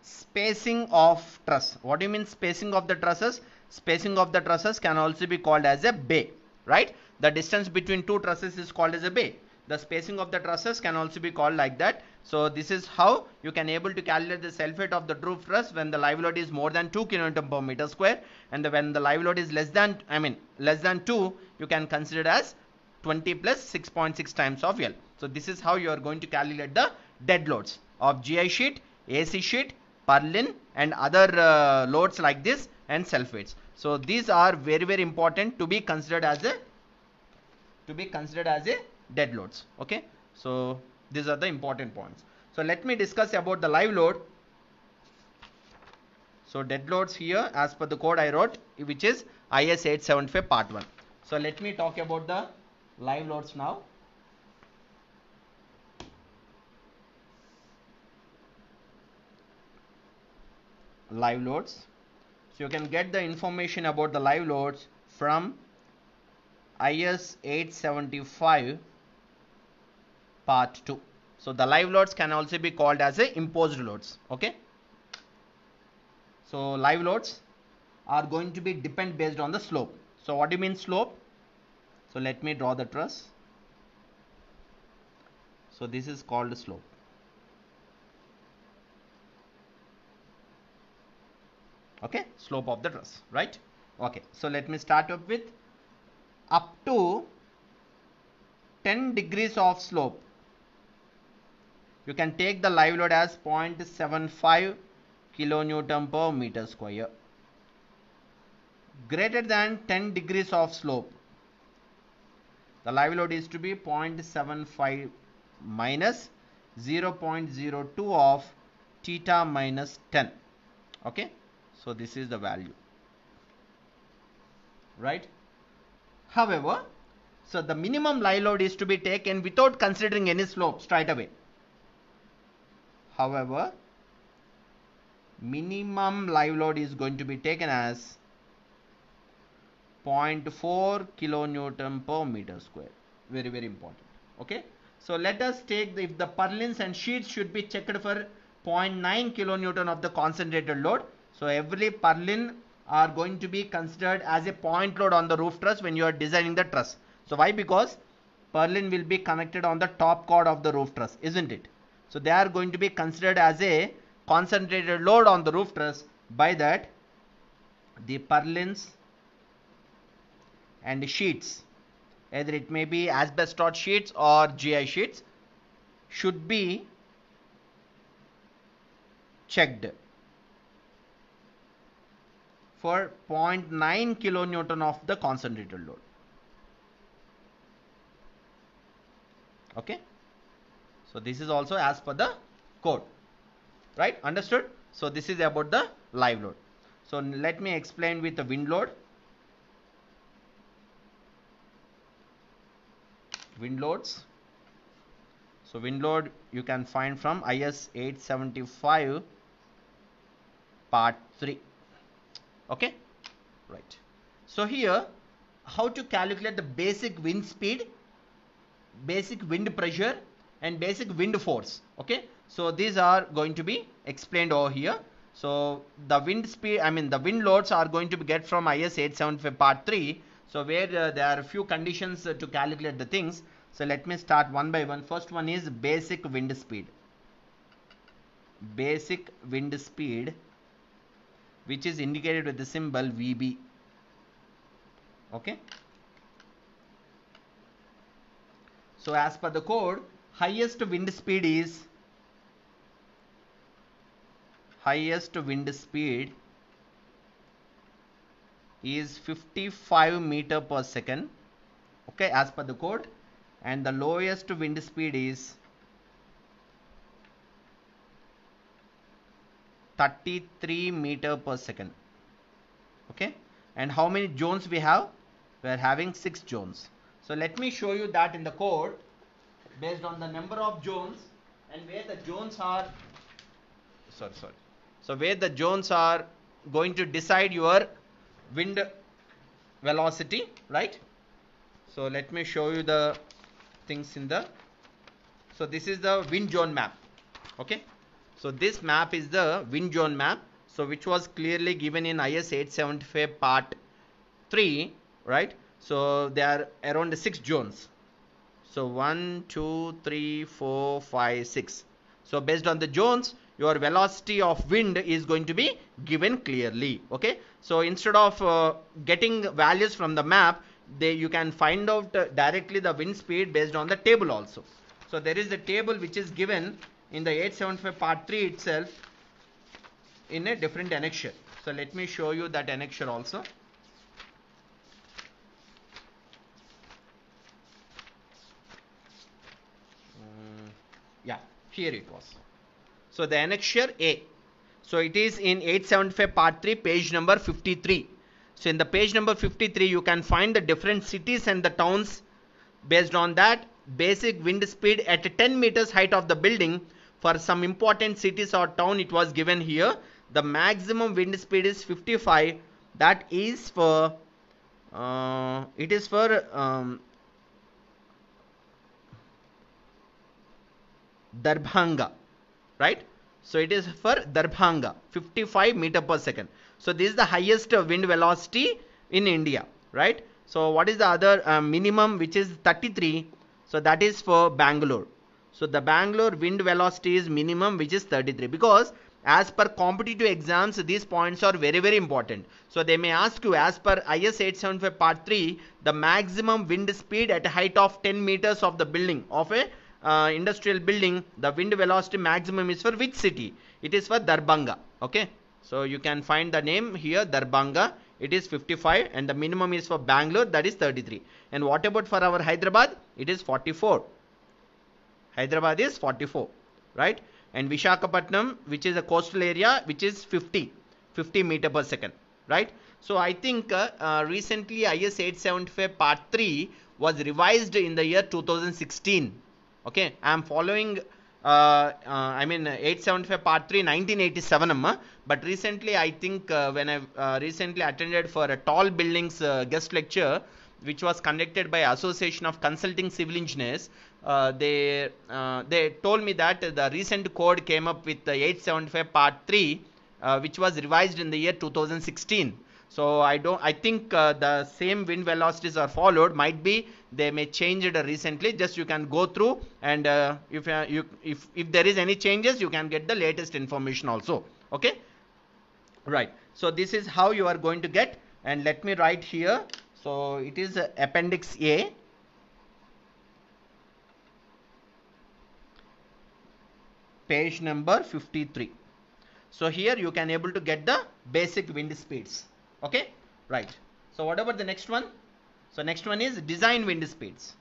spacing of truss. What do you mean spacing of the trusses? Spacing of the trusses can also be called as a bay, right? The distance between two trusses is called as a bay. The spacing of the trusses can also be called like that. So this is how you can able to calculate the self-weight of the roof truss when the live load is more than 2 kilonewton per meter square, and when the live load is less than 2, you can consider as 20 plus 6.6 times of L. So this is how you are going to calculate the dead loads of GI sheet, AC sheet, purlin and other loads like this and self-weights. So these are very, very important to be considered as a dead loads. Okay, so these are the important points. So let me discuss about the live load. So dead loads here as per the code I wrote, which is IS 875 part 1. So let me talk about the live loads now. Live loads. So you can get the information about the live loads from IS 875 part 2. So the live loads can also be called as a imposed loads. Okay. So live loads are going to be depend based on the slope. So what do you mean slope? So let me draw the truss. So this is called slope. Okay, slope of the truss, right? Okay, so let me start up with up to 10 degrees of slope. You can take the live load as 0.75 kilonewton per meter square. Greater than 10 degrees of slope, the live load is to be 0.75 minus 0.02 of theta minus 10. Okay, so this is the value, right? However, so the minimum live load is to be taken without considering any slope straight away. However, minimum live load is going to be taken as 0.4 kilonewton per meter square. Very, very important. Okay. So let us take if the purlins and sheets should be checked for 0.9 kilonewton of the concentrated load. So every purlin are going to be considered as a point load on the roof truss when you are designing the truss. So why? Because purlin will be connected on the top chord of the roof truss, isn't it? So they are going to be considered as a concentrated load on the roof truss. By that, the purlins and sheets, either it may be asbestos sheets or GI sheets, should be checked for 0.9 kilonewton of the concentrated load. Okay, so this is also as per the code, right? Understood? So this is about the live load. So let me explain with the wind load. Wind loads. So wind load you can find from IS 875 part 3. Okay, right. So here, how to calculate the basic wind speed, basic wind pressure and basic wind force. Okay, so these are going to be explained over here. So the wind speed, the wind loads are going to be get from IS 875 part 3. So where there are a few conditions to calculate the things. So let me start one by one. First one is basic wind speed. Basic wind speed, which is indicated with the symbol VB. Okay. So as per the code, highest wind speed is 55 meter per second. Okay, as per the code. And the lowest wind speed is 33 meter per second. Okay, and how many zones we have? We are having 6 zones. So let me show you that in the code based on the number of zones and where the zones are so where the zones are going to decide your wind velocity, right? So let me show you the things in the, so this is the wind zone map. Okay, so this map is the wind zone map, so which was clearly given in IS 875 part 3, right? So there are around 6 zones. So 1, 2, 3, 4, 5, 6. So based on the zones, your velocity of wind is going to be given clearly. Okay, so instead of getting values from the map, you can find out directly the wind speed based on the table also. So there is a table which is given in the 875 part 3 itself in a different annexure. So let me show you that annexure also. Yeah, here it was. So the annexure A. So it is in 875 part 3, page number 53. So in the page number 53, you can find the different cities and the towns. Based on that, basic wind speed at 10 meters height of the building. For some important cities or town, it was given here. The maximum wind speed is 55. That is for Darbhanga, right? So it is for Darbhanga, 55 meter per second. So this is the highest wind velocity in India, right? So what is the other minimum, which is 33? So that is for Bangalore. So the Bangalore wind velocity is minimum, which is 33, because as per competitive exams, these points are very, very important. So they may ask you, as per IS 875 part 3, the maximum wind speed at a height of 10 meters of the building of a industrial building, the wind velocity maximum is for which city? It is for Darbhanga. Okay, so you can find the name here, Darbhanga. It is 55 and the minimum is for Bangalore, that is 33. And what about for our Hyderabad? It is 44. Hyderabad is 44, right? And Vishakhapatnam, which is a coastal area, which is 50 meter per second, right? So I think recently IS 875 part 3 was revised in the year 2016. Okay, I am following 875 part 3 1987 but recently I think when I recently attended for a tall buildings guest lecture which was conducted by Association of Consulting Civil Engineers, they told me that the recent code came up with the 875 part 3 which was revised in the year 2016. So I think the same wind velocities are followed. Might be they may change it recently. Just you can go through, and if there is any changes, you can get the latest information also. Okay, right. So this is how you are going to get. And let me write here. So it is Appendix A. Page number 53. So here you can able to get the basic wind speeds. Okay, right. So what about the next one? So next one is design wind speeds.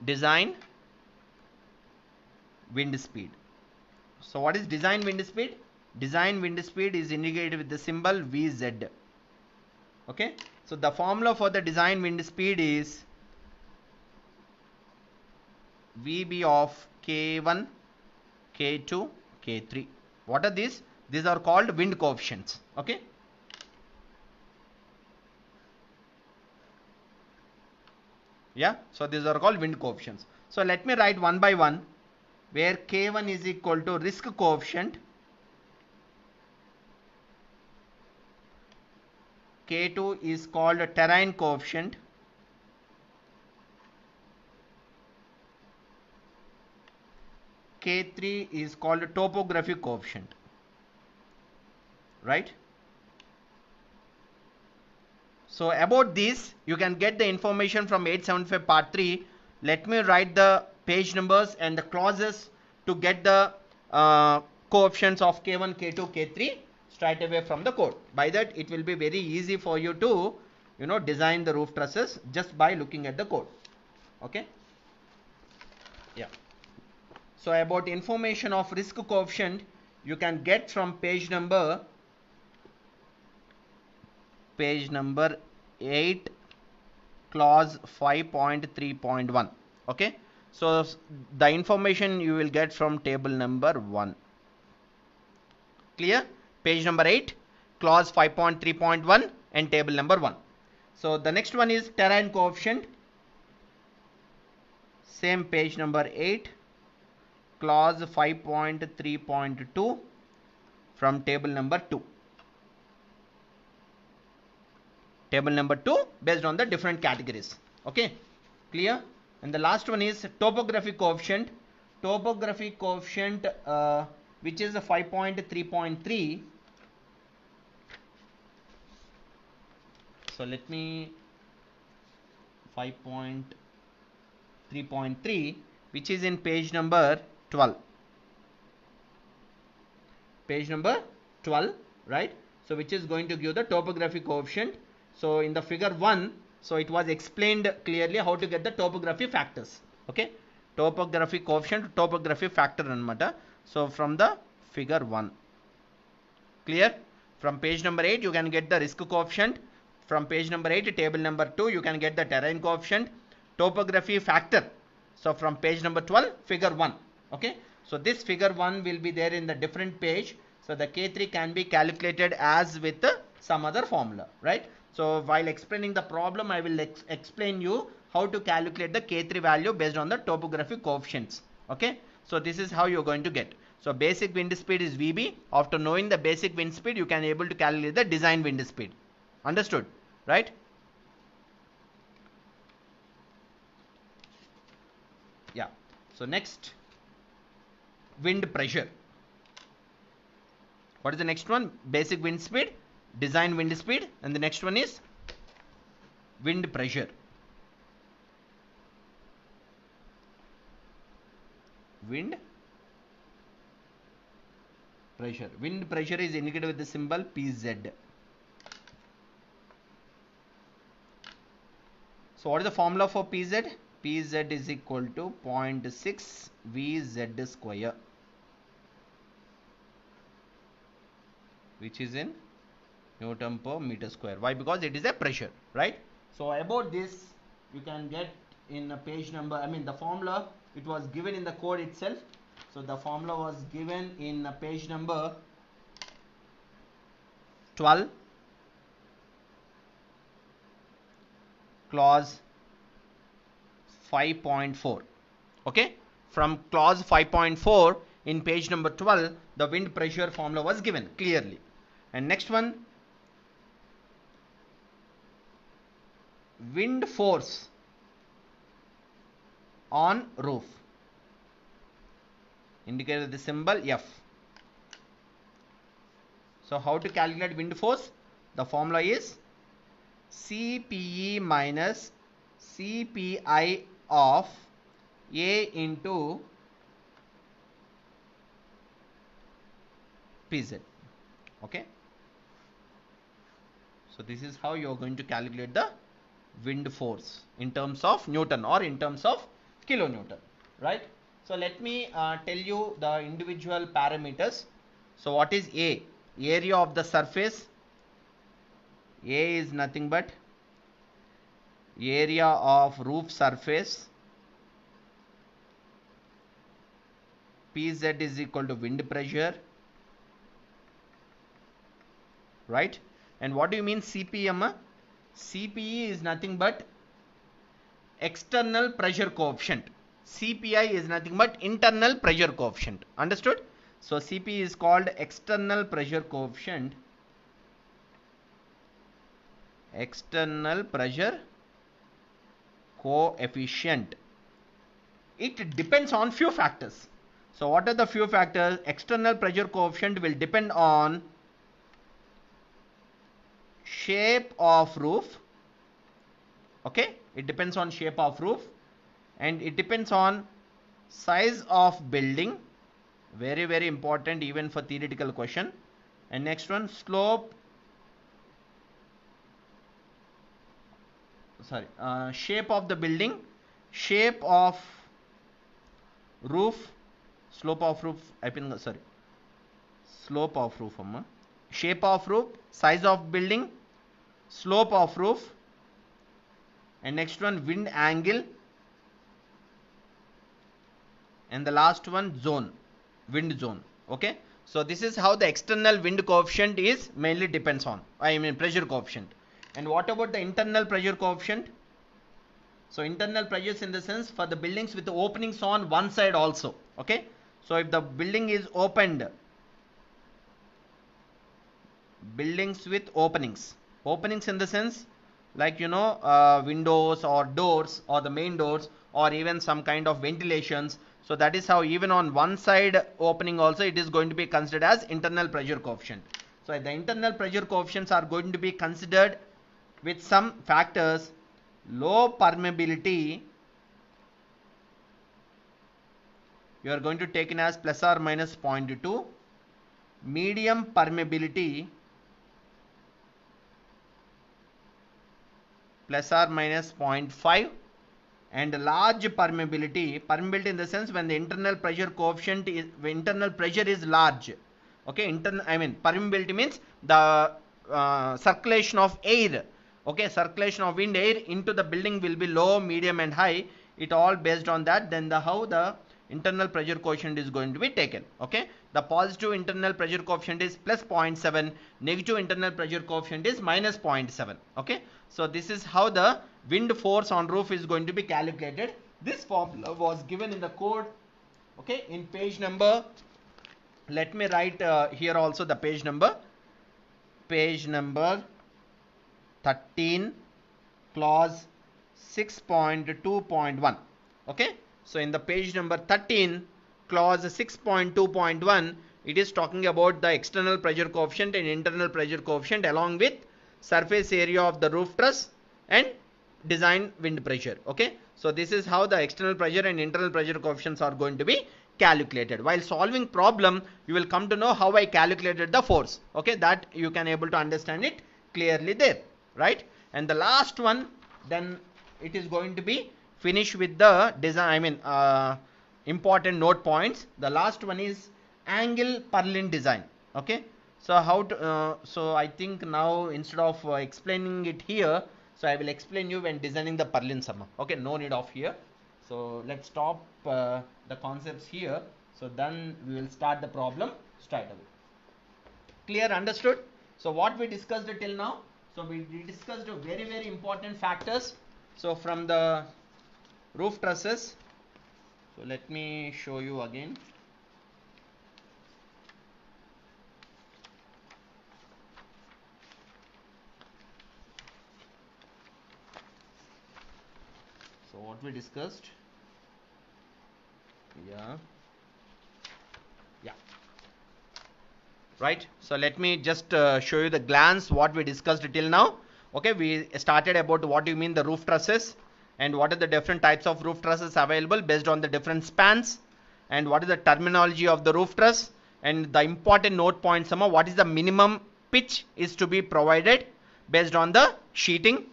Design wind speed. So what is design wind speed? Design wind speed is indicated with the symbol VZ. Okay, so the formula for the design wind speed is VB of K1, K2, K3. What are these? These are called wind coefficients. Okay. Yeah. So these are called wind coefficients. So let me write one by one, where K1 is equal to risk coefficient, K2 is called terrain coefficient, K3 is called topography coefficient, right? So about this, you can get the information from 875 part 3. Let me write the page numbers and the clauses to get the coefficients of K1, K2, K3 straight away from the code. By that, it will be very easy for you to, design the roof trusses just by looking at the code. Okay. Yeah. So about information of risk coefficient, you can get from page number 8, clause 5.3.1. okay. So the information you will get from table number 1. Clear? Page number 8, clause 5.3.1 and table number 1. So the next one is terrain coefficient. Same page number 8, clause 5.3.2 from table number 2. Table number 2 based on the different categories. Okay. Clear? And the last one is topography coefficient. Topography coefficient, which is a 5.3.3. So let me 5.3.3, which is in page number 12. Page number 12, right? So which is going to give the topography coefficient. So in the figure 1, so it was explained clearly how to get the topography factors. Okay. Topography coefficient, topography factor anamata. So from the figure 1. Clear? From page number 8, you can get the risk coefficient. From page number 8, table number 2, you can get the terrain coefficient, topography factor. So from page number 12, figure 1. Okay. So this figure 1 will be there in the different page. So the K3 can be calculated as with some other formula, right? So while explaining the problem, I will explain you how to calculate the K3 value based on the topography coefficients. Okay. So this is how you're going to get. So basic wind speed is VB. After knowing the basic wind speed, you can able to calculate the design wind speed. Understood? Right? Yeah. So next, wind pressure. What is the next one? Basic wind speed, design wind speed, and the next one is wind pressure. Wind pressure. Wind pressure is indicated with the symbol PZ. So what is the formula for PZ? PZ is equal to 0.6 VZ square, which is in Newton per meter square. Why? Because it is a pressure, right? So about this, you can get in a page number, the formula, it was given in the code itself. So the formula was given in page number 12, clause 5.4. okay. From clause 5.4 in page number 12, the wind pressure formula was given clearly. And next one, wind force on roof, indicated with the symbol F. So how to calculate wind force? The formula is CPE minus CPI of A into PZ. Okay. So this is how you are going to calculate the wind force in terms of Newton or in terms of kilonewton, right? So let me tell you the individual parameters. So what is A? Area of the surface. A is nothing but area of roof surface Pz is equal to wind pressure, right? And what do you mean CPM? CPE is nothing but external pressure coefficient. CPI is nothing but internal pressure coefficient. Understood? So CP is called external pressure coefficient. External pressure coefficient. It depends on few factors. So what are the few factors? External pressure coefficient will depend on shape of roof. Okay, it depends on shape of roof, and it depends on size of building. Very, very important even for theoretical question. And next one, shape of the building, shape of roof, slope of roof, slope of roof, shape of roof, size of building, slope of roof, and next one, wind angle, and the last one, zone, wind zone. Okay, so this is how the external wind coefficient is mainly depends on, pressure coefficient. And what about the internal pressure coefficient? So internal pressures in the sense for the buildings with the openings on one side also. Okay, so if the building is opened, buildings with openings in the sense like windows or doors or the main doors or even some kind of ventilations. So that is how even on one side opening also it is going to be considered as internal pressure coefficient. So the internal pressure coefficients are going to be considered with some factors. Low permeability, you are going to take in as plus or minus 0.2. Medium permeability, plus or minus 0.5. and large permeability in the sense when the internal pressure coefficient is, internal pressure is large. Okay, permeability means the circulation of air. Okay, circulation of wind air into the building will be low, medium and high. It all based on that. Then how the internal pressure coefficient is going to be taken. Okay, the positive internal pressure coefficient is plus 0.7, negative internal pressure coefficient is minus 0.7. Okay, so this is how the wind force on roof is going to be calculated. This formula was given in the code. Okay, in page number, let me write here also the page number 13, clause 6.2.1. okay, so in the page number 13, clause 6.2.1, it is talking about the external pressure coefficient and internal pressure coefficient along with surface area of the roof truss and design wind pressure. Okay, so this is how the external pressure and internal pressure coefficients are going to be calculated. While solving problem, you will come to know how I calculated the force. Okay, that you can able to understand it clearly there, right? And the last one, then it is going to be finished with the design, important note points. The last one is angle purlin design. Okay, so how to so I think now instead of explaining it here, so I will explain you when designing the purlin summer. Okay, no need of here. So let's stop the concepts here. So then we will start the problem straight away. Clear, understood? So what we discussed till now? So we discussed very, very important factors. So from the roof trusses, so let me show you again. So what we discussed, yeah, right. So let me just show you the glance what we discussed till now. Okay, we started about what do you mean the roof trusses and what are the different types of roof trusses available based on the different spans, and what is the terminology of the roof truss, and the important note points, what is the minimum pitch is to be provided based on the sheeting,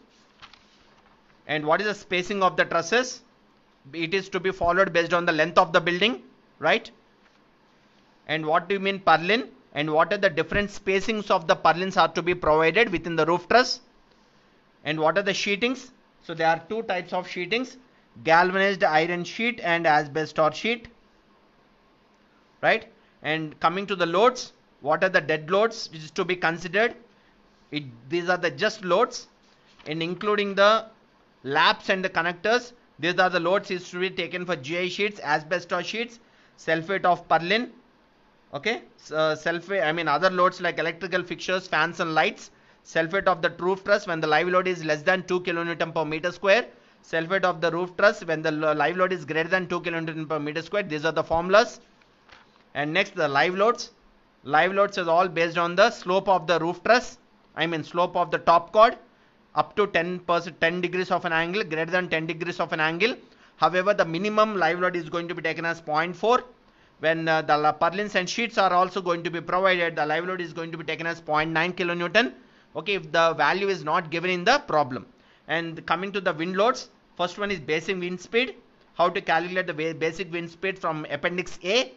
and what is the spacing of the trusses, it is to be followed based on the length of the building, right? And what do you mean purlin, and what are the different spacings of the purlins are to be provided within the roof truss, and what are the sheetings. So there are two types of sheetings, galvanized iron sheet and asbestos sheet. right? And coming to the loads, what are the dead loads which is to be considered? These are the just loads, and including the laps and the connectors. These are the loads is to be taken for GI sheets, asbestos sheets, sulfate of purlin. Okay, sulfate, I mean other loads like electrical fixtures, fans and lights. Sulfate of the roof truss when the live load is less than 2 kN per meter square. Sulfate of the roof truss when the live load is greater than 2 kN per meter square. These are the formulas. And next, the live loads. Live loads is all based on the slope of the roof truss, I mean slope of the top chord, up to 10 degrees of an angle, greater than 10 degrees of an angle. However, the minimum live load is going to be taken as 0.4. When the purlins and sheets are also going to be provided, the live load is going to be taken as 0.9 kilonewton. Okay, if the value is not given in the problem. And coming to the wind loads, first one is basic wind speed. How to calculate the basic wind speed from appendix A.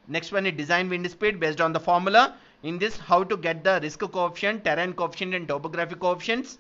Next one is design wind speed based on the formula. In this, how to get the risk coefficient, terrain coefficient and topographic coefficients.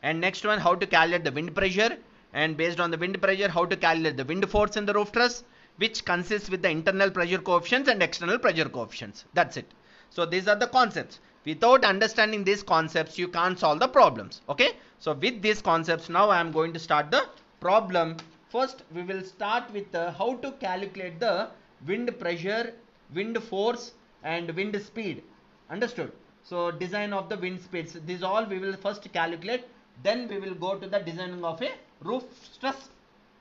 And next one, how to calculate the wind pressure, and based on the wind pressure, how to calculate the wind force in the roof truss, which consists with the internal pressure coefficients and external pressure coefficients. That's it. So these are the concepts. Without understanding these concepts, you can't solve the problems. Okay. So with these concepts, now I am going to start the problem. First, we will start with how to calculate the wind pressure, wind force and wind speed. Understood? So design of the wind speeds. These all we will first calculate. Then we will go to the designing of a roof truss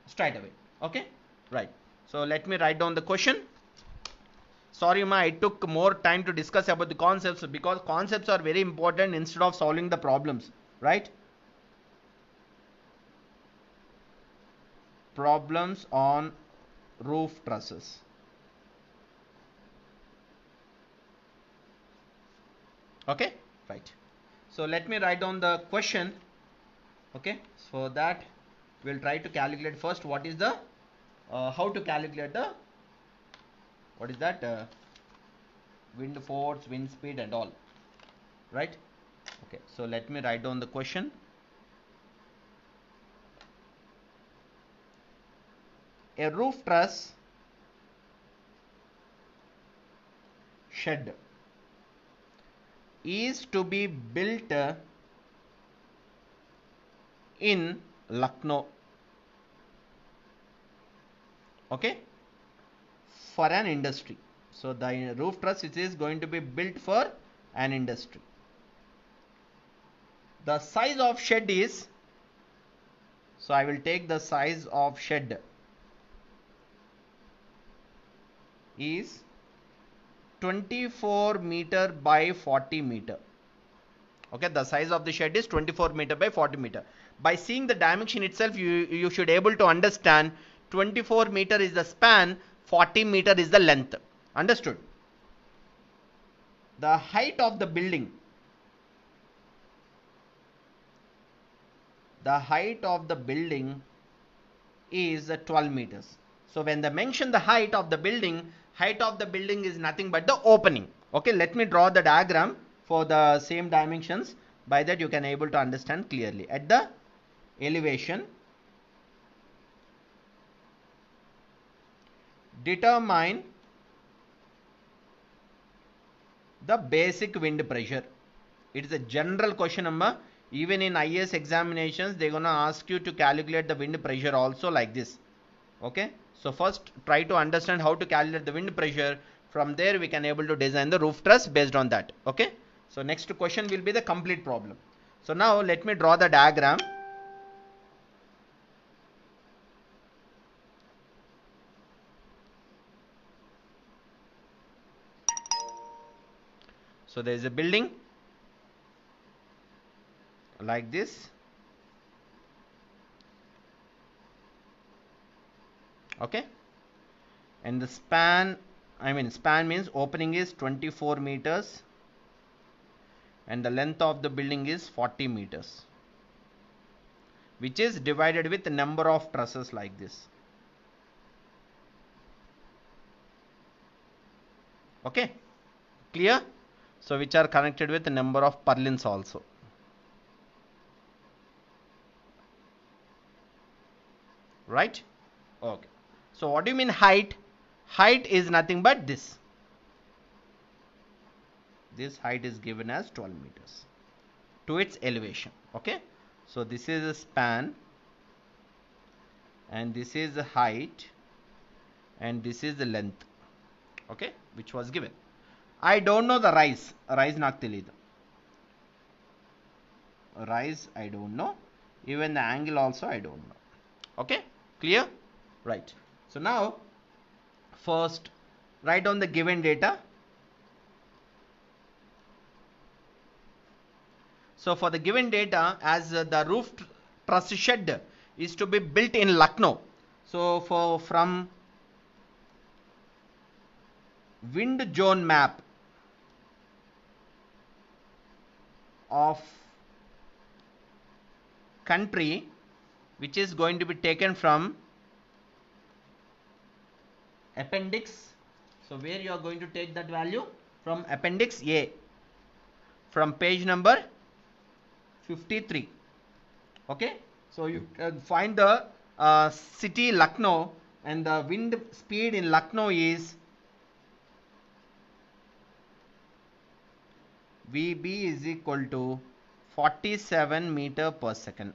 straight away. Okay. Right. So let me write down the question. Sorry ma, I took more time to discuss about the concepts because concepts are very important instead of solving the problems. Right. Problems on roof trusses. Okay. Right. So let me write down the question. Okay. So that we'll try to calculate first what is the how to calculate the what is that wind force, wind speed and all, right? Okay, so let me write down the question. A roof truss shed is to be built in Lucknow, okay, for an industry. So the roof truss it is going to be built for an industry. The size of shed is, so I will take the size of shed is 24 meter by 40 meter. Okay, the size of the shed is 24 meter by 40 meter. By seeing the dimension itself, you should able to understand 24 meter is the span, 40 meter is the length. Understood? The height of the building. The height of the building is 12 meters. So when they mention the height of the building is nothing but the opening. Okay, let me draw the diagram for the same dimensions. By that you can able to understand clearly. At the elevation, determine the basic wind pressure. It is a general question number. Even in IAS examinations, they're gonna ask you to calculate the wind pressure also like this. Okay. So first try to understand how to calculate the wind pressure. From there we can able to design the roof truss based on that. Okay. So next question will be the complete problem. So now let me draw the diagram. So there is a building like this. Okay. And the span, span means opening is 24 meters and the length of the building is 40 meters, which is divided with the number of trusses like this. Okay. Clear? So which are connected with the number of purlins also. Right? Okay. So what do you mean height? height is nothing but this. This height is given as 12 meters to its elevation. Okay, so this is a span, and this is the height, and this is the length. Okay, which was given. I don't know the rise. Rise నాకు తెలియదు. Rise I don't know. Even the angle also I don't know. Okay, clear? Right. So now first write down the given data. So for the given data, as the roof truss shed is to be built in Lucknow. So from wind zone map of country, which is going to be taken from appendix. So where you are going to take that value? From appendix A, from page number 53. Okay, so you can find the city Lucknow, and the wind speed in Lucknow is VB is equal to 47 meter per second.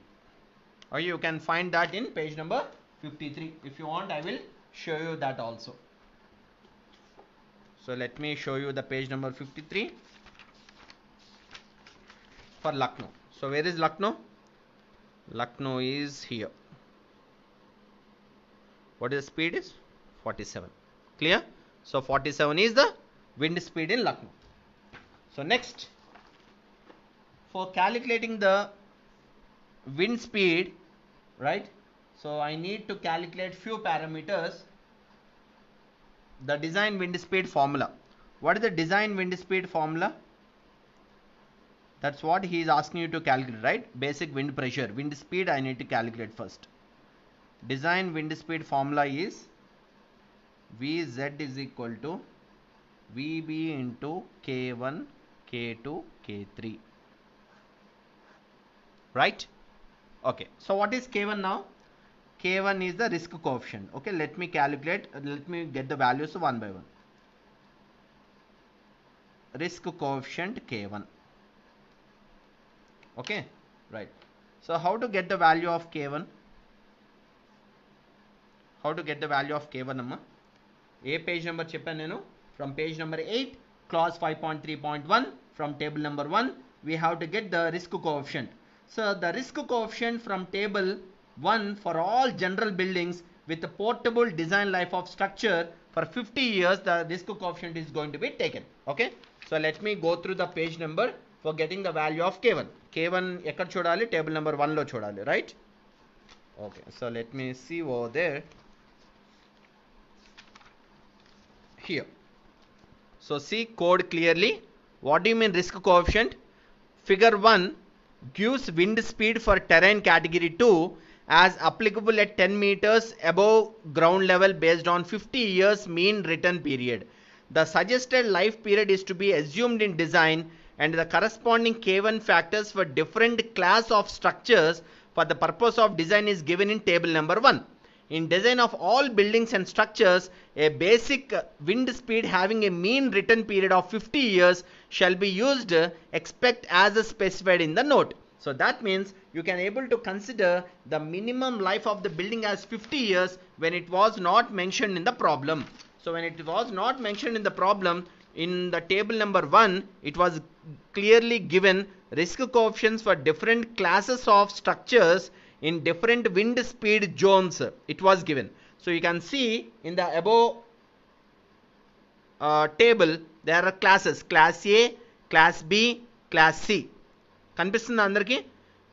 Or you can find that in page number 53. If you want, I will show you that also. So let me show you the page number 53 for Lucknow. So where is Lucknow? Lucknow is here. What is the speed is? 47. Clear? So 47 is the wind speed in Lucknow. So next, for calculating the wind speed, right? So I need to calculate few parameters. The design wind speed formula. What is the design wind speed formula? That's what he is asking you to calculate, right? Basic wind pressure, wind speed I need to calculate first. Design wind speed formula is Vz is equal to Vb into K1, K2, K3. Right? Okay. So what is K1 now? K1 is the risk coefficient. Okay, let me calculate, let me get the values one by one. Risk coefficient K1. Okay, right. So how to get the value of K1? How to get the value of K1 amma? A page number cheppanu nenu. From page number 8, clause 5.3.1, from table number 1, we have to get the risk coefficient. So the risk coefficient from table 1 for all general buildings with a portable design life of structure for 50 years, the risk coefficient is going to be taken. Okay, so let me go through the page number for getting the value of K1. K1 ekkada chodali? Table number 1 lo chodali, right? Okay, so let me see over there. Here. So see code clearly. What do you mean risk coefficient? Figure 1 gives wind speed for terrain category 2 as applicable at 10 meters above ground level based on 50 years mean return period. The suggested life period is to be assumed in design, and the corresponding K1 factors for different class of structures for the purpose of design is given in table number 1. In design of all buildings and structures, a basic wind speed having a mean return period of 50 years shall be used, expect as specified in the note. So that means you can able to consider the minimum life of the building as 50 years when it was not mentioned in the problem. So when it was not mentioned in the problem, in the table number 1, it was clearly given risk coefficients for different classes of structures in different wind speed zones. It was given. So you can see in the above table there are classes: class A, class B, class C. Kanpistunda andarki?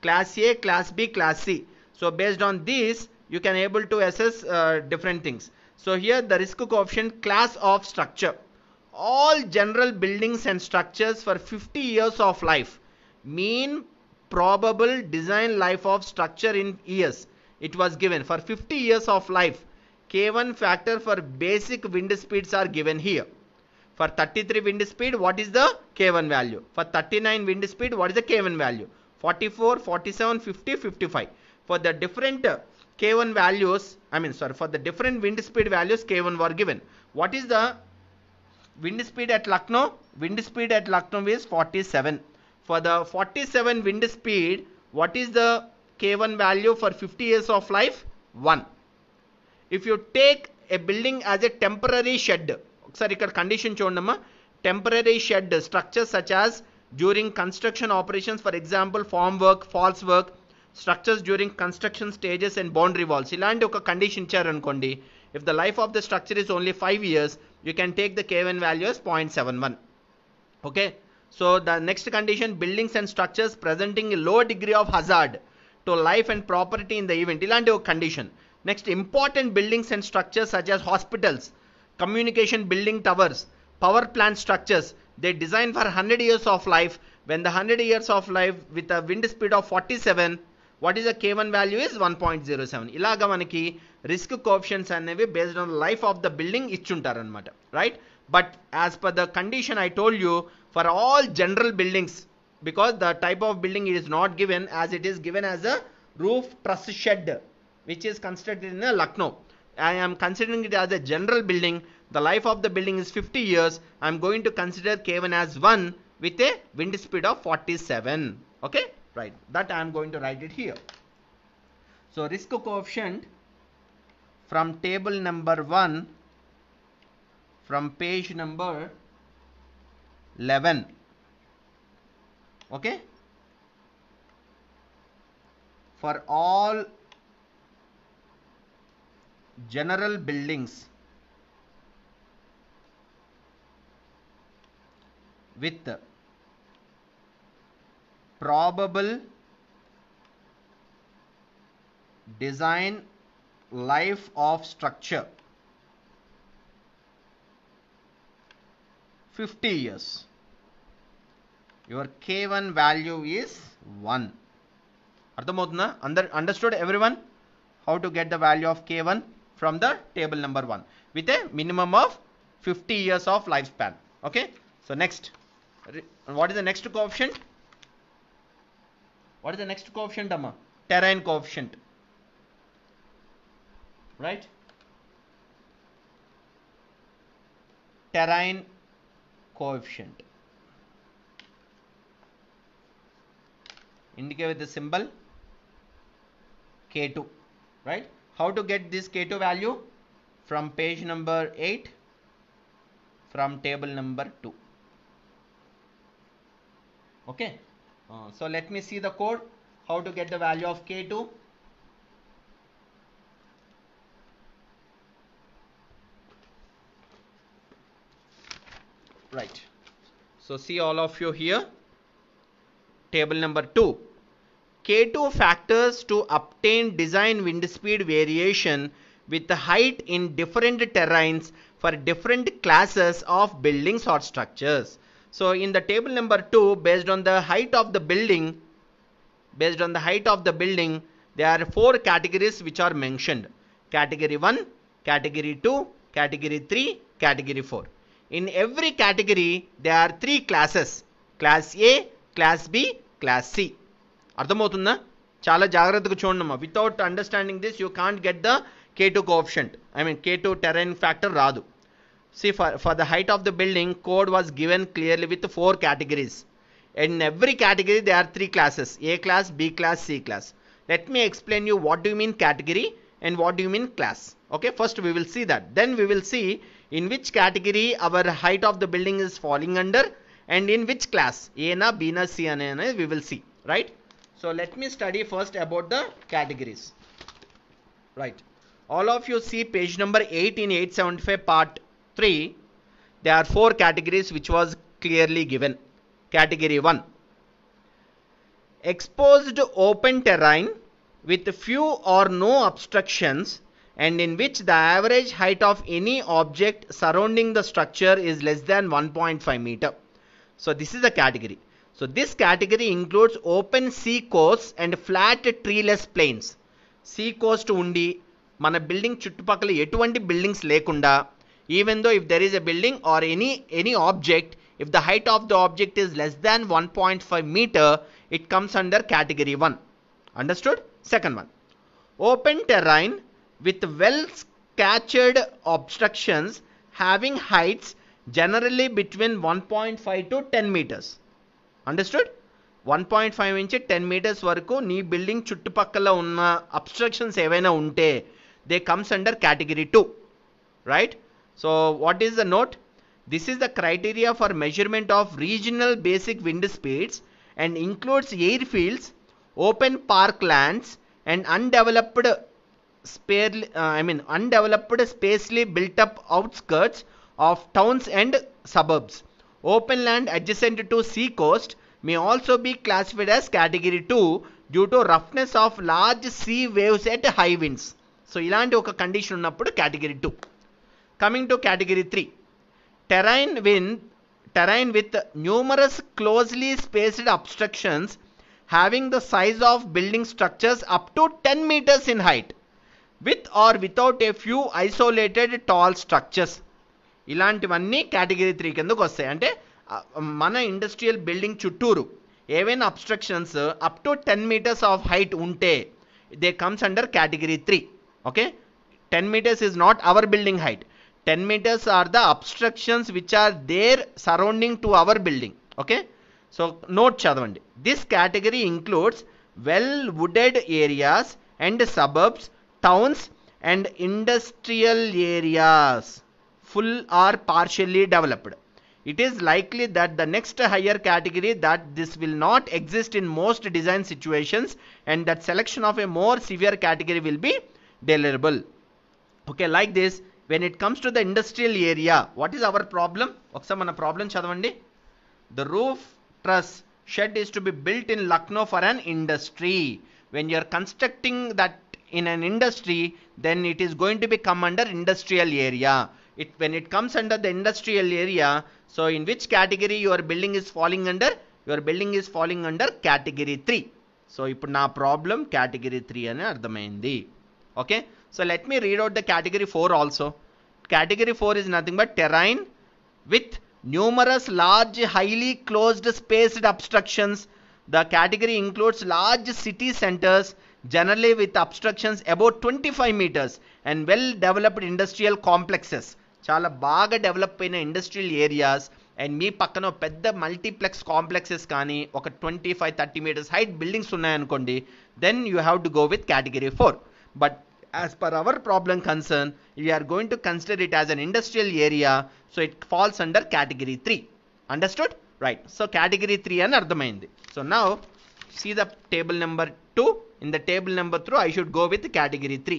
Class A, class B, class C. So based on this you can able to assess different things. So here the risk coefficient class of structure. All general buildings and structures for 50 years of life. Mean probable design life of structure in years. It was given for 50 years of life. K1 factor for basic wind speeds are given here. For 33 wind speed, what is the K1 value? For 39 wind speed, what is the K1 value? 44, 47, 50, 55. For the different K1 values, for the different wind speed values, K1 were given. What is the wind speed at Lucknow? Wind speed at Lucknow is 47. For the 47 wind speed, what is the K1 value for 50 years of life? 1. If you take a building as a temporary shed, ఒకసారి ఇక్కడ condition చూడమ్మా, temporary shed structures such as during construction operations, for example form work, false work, structures during construction stages and boundary walls, ఇలాంటి ఒక condition ఇచ్చారనుకోండి, if the life of the structure is only 5 years, you can take the K1 value as 0.71. okay, so the next condition, buildings and structures presenting a low degree of hazard to life and property in the event, ఇలాంటి ఒక condition. Next, important buildings and structures such as hospitals, communication building towers, power plant structures, they design for 100 years of life. When the 100 years of life with a wind speed of 47, what is the K1 value is 1.07. ఇలాగా మనకి risk coefficients అనేవి based on life of the building ఇచ్చుంటారు అనమాట, right? But as per the condition I told you, for all general buildings, because the type of building it is not given, as it is given as a roof truss shed which is constructed in Lucknow, I am considering it as a general building. The life of the building is 50 years. I am going to consider K1 as 1 with a wind speed of 47. Okay, right, that I am going to write it here. So risk coefficient from table number 1 from page number 11. okay, for all general buildings with probable design life of structure 50 years, your K1 value is 1. అర్థమవుతుందా? Understood everyone how to get the value of K1 from the table number 1 with a minimum of 50 years of lifespan. Okay, so next, what is the next coefficient? What is the next coefficient, amma? Terrain coefficient, right? Terrain coefficient indicate with the symbol K2, right? How to get this K2 value? From page number 8 from table number 2. okay, so let me see the code how to get the value of K2. right, so see all of you here, table number 2, K2 factors to obtain design wind speed variation with the height in different terrains for different classes of buildings or structures. So in the table number 2, based on the height of the building, there are 4 categories which are mentioned: category 1, category 2, category 3, category 4. In every category there are 3 classes: class A, class B, class C. అర్థమవుతుందా? చాలా జాగ్రత్తగా చూడమ్మా. Without understanding this you can't get the K2 coefficient, I mean K2 terrain factor రాదు. See, for the height of the building, code was given clearly with 4 categories. In every category there are 3 classes: A class, B class, C class. Let me explain you what do you mean category and what do you mean class. Okay, first we will see that, then we will see in which category our height of the building is falling under and in which class, A na, B na, C na, we will see, right? So let me study first about the categories. Right, all of you see page number 8 in 875 part 3. There are 4 categories which was clearly given. Category 1, exposed open terrain with few or no obstructions and in which the average height of any object surrounding the structure is less than 1.5 meter. So this is the category. So this category includes open sea coasts and flat treeless plains. Sea coast undi mana building chuttupakala etuvanti buildings lekunda, even though if there is a building or any object, if the height of the object is less than 1.5 meter, it comes under category 1. Understood? Second one, open terrain with well scattered obstructions having heights generally between 1.5 to 10 meters. Understood? 1.5 నుంచి 10 meters వరకు నీ building చుట్టుపక్కల ఉన్న obstructions ఏవైనా ఉంటే they comes under category 2. Right? So what is the note? This is the criteria for measurement of regional basic wind speeds and includes airfields, open parklands, and undeveloped spacely built up outskirts of towns and suburbs. Open land adjacent to sea coast may also be classified as category 2 due to roughness of large sea waves at high winds. So ilanti oka condition unnappudu category 2. Coming to category 3. Terrain with numerous closely spaced obstructions having the size of building structures up to 10 meters in height, with or without a few isolated tall structures. ఇలాంటివన్నీ category 3 కిందకు వస్తాయి. అంటే మన industrial building చుట్టూరు ఏవైనా obstructions up to 10 meters of height ఉంటే they comes under category 3. Okay, 10 meters is not our building height. 10 meters are the obstructions which are there surrounding to our building. Okay, so note chadavandi. This category includes well wooded areas and suburbs, towns and industrial areas, full or partially developed. It is likely that the next higher category that this will not exist in most design situations and that selection of a more severe category will be desirable. Okay, like this. When it comes to the industrial area, what is our problem? Okkasari mana problem chadavandi. The roof truss shed is to be built in Lucknow for an industry. When you are constructing that in an industry, then it is going to be come under industrial area. When it comes under the industrial area, so in which category your building is falling under? Your building is falling under category 3. So ippudu na problem category 3 ani ardhamaindi. Okay, so let me read out the category 4 also. Category 4 is nothing but terrain with numerous large highly closed spaced obstructions. The category includes large city centers generally with obstructions about 25 meters and well developed industrial complexes. చాలా బాగా develop అయిన industrial areas and మీ పక్కన పెద్ద multiplex complexes కానీ ఒక 25-30 meters height buildings ఉన్నాయనుకోండి, then you have to go with category 4. But as per our problem concern, we are going to consider it as an industrial area, so it falls under category 3. Understood? Right. So category 3 అని అర్థమైంది. So now see the table number 2. In the table number 3 I should go with category 3.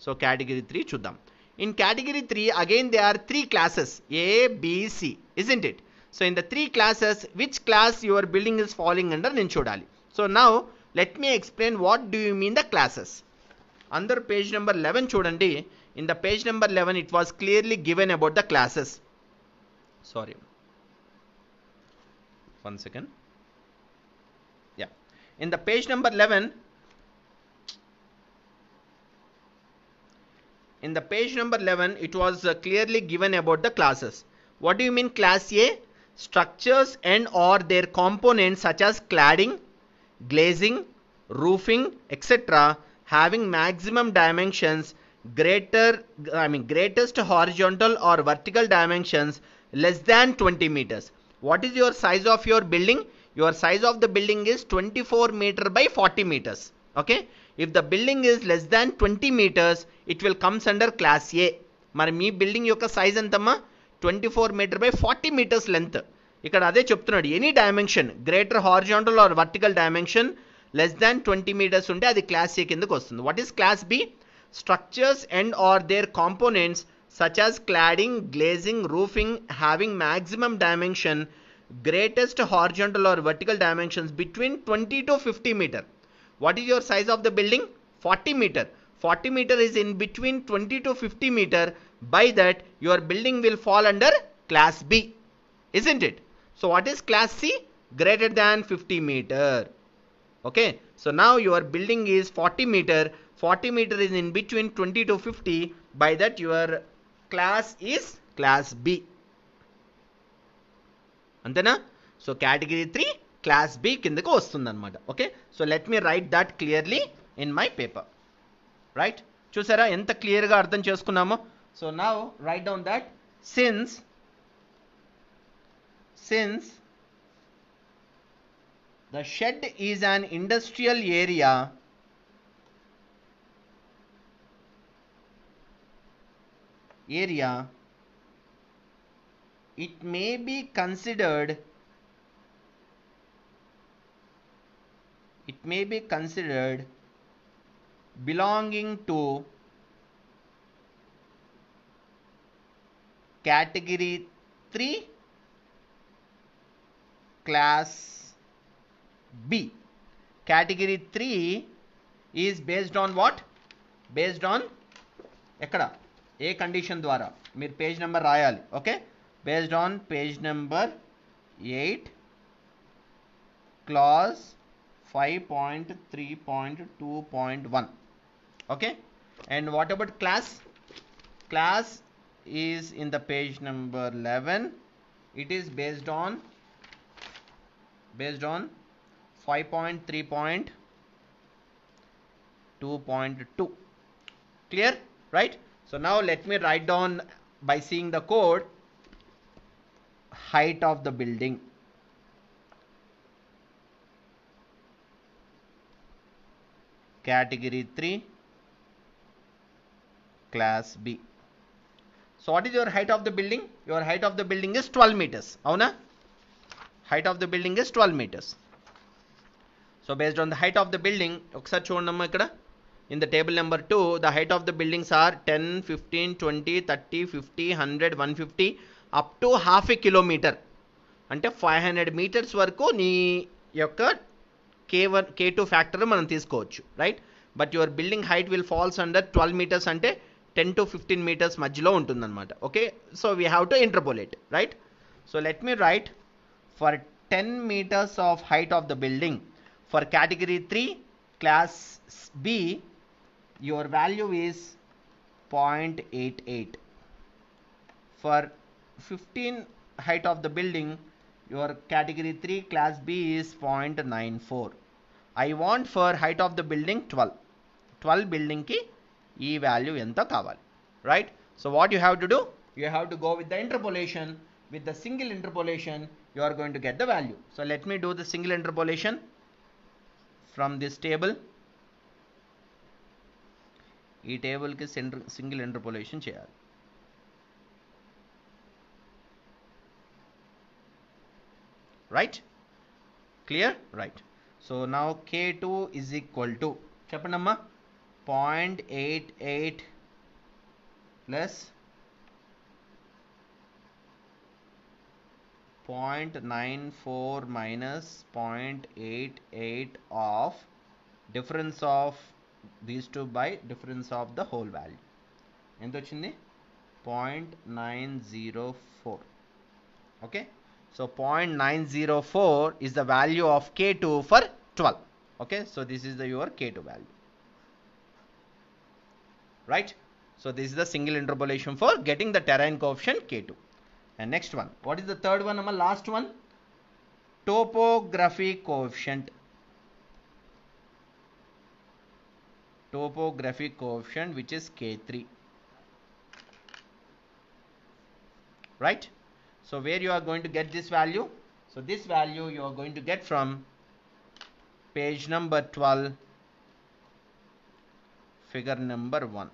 So category 3 చూద్దాం. In category 3 again there are 3 classes A, B, C, isn't it? So in the 3 classes, which class your building is falling under నేను చూడాలి. So now let me explain what do you mean the classes. Under page number 11 చూడండి. In the page number 11 it was clearly given about the classes. Sorry, one second. Yeah, in the page number 11, in the page number 11 it was clearly given about the classes. What do you mean class A? Structures and or their components such as cladding, glazing, roofing, etc. having maximum dimensions greatest horizontal or vertical dimensions less than 20 meters. What is your size of your building? Your size of the building is 24 meter by 40 meters. Okay, if the building is less than 20 meters it will comes under class A. మరి మీ building యొక్క size ఎంతమ్మా? 24 meter by 40 meters length. ఇక్కడ అదే చెప్తున్నాడు, any dimension greater horizontal or vertical dimension less than 20 meters ఉంటే అది class A కిందకు వస్తుంది. What is class B? Structures and or their components such as cladding, glazing, roofing having maximum dimension greatest horizontal or vertical dimensions between 20 to 50 meter. What is your size of the building? 40 meter. 40 meter is in between 20 to 50 meter. By that your building will fall under class B, isn't it? So what is class C? Greater than 50 meter. Okay, so now your building is 40 meter. 40 meter is in between 20 to 50. By that your class is class B. Antena? So category 3 class B kindaki vastundi anamata. Okay, so let me write that clearly in my paper. Right? Chusara enta clear ga ardham cheskunnamo. So now write down that since the shed is an industrial area, it may be considered belonging to category 3 class B. Category 3 is based on what? Based on ఎక్కడ ఏ condition ద్వారా మీరు page number రాయాలి. Okay, based on page number 8 clause 5.3.2.1. okay, and what about class? Class is in the page number 11. It is based on 5.3.2.2. clear, right? So now let me write down by seeing the code. Height of the building, category 3 class B. So what is your height of the building? Your height of the building is 12 meters. Avuna? Height of the building is 12 meters. So based on the height of the building, ఒకసారి చూడండి ఇక్కడ in the table number 2, the height of the buildings are 10, 15, 20, 30, 50, 100, 150 up to half a kilometer. అంటే 500 meters వరకు నీ యొక్క K1 K2 factor మనం తీసుకోవచ్చు, right? But your building height will falls under 12 meters, అంటే 10 to 15 meters మధ్యలో ఉంటుందన్నమాట. Okay, so we have to interpolate, right? So let me write for 10 meters of height of the building for category 3 class B, your value is 0.88. For 15 height of the building, your category 3 class B is 0.94. I want for height of the building 12 building ki ee value enta kavali, right? So what you have to do, you have to go with the interpolation. With the single interpolation you are going to get the value. So let me do the single interpolation from this table. ఈ table కి single interpolation చేయాలి. Right, clear, right? So now K2 is equal to చెప్పండి అమ్మా 0.88 plus 0.94 minus 0.88 of difference of these two by difference of the whole value. ఎంత వచ్చింది? 0.904. okay, so 0.904 is the value of K2 for 12. okay, so this is the your K2 value, right? So this is the single interpolation for getting the terrain coefficient K2. And next one, what is the third one? Last one, topography coefficient. Topographic coefficient, which is K3, right? So where you are going to get this value? So this value you are going to get from page number 12, figure number 1,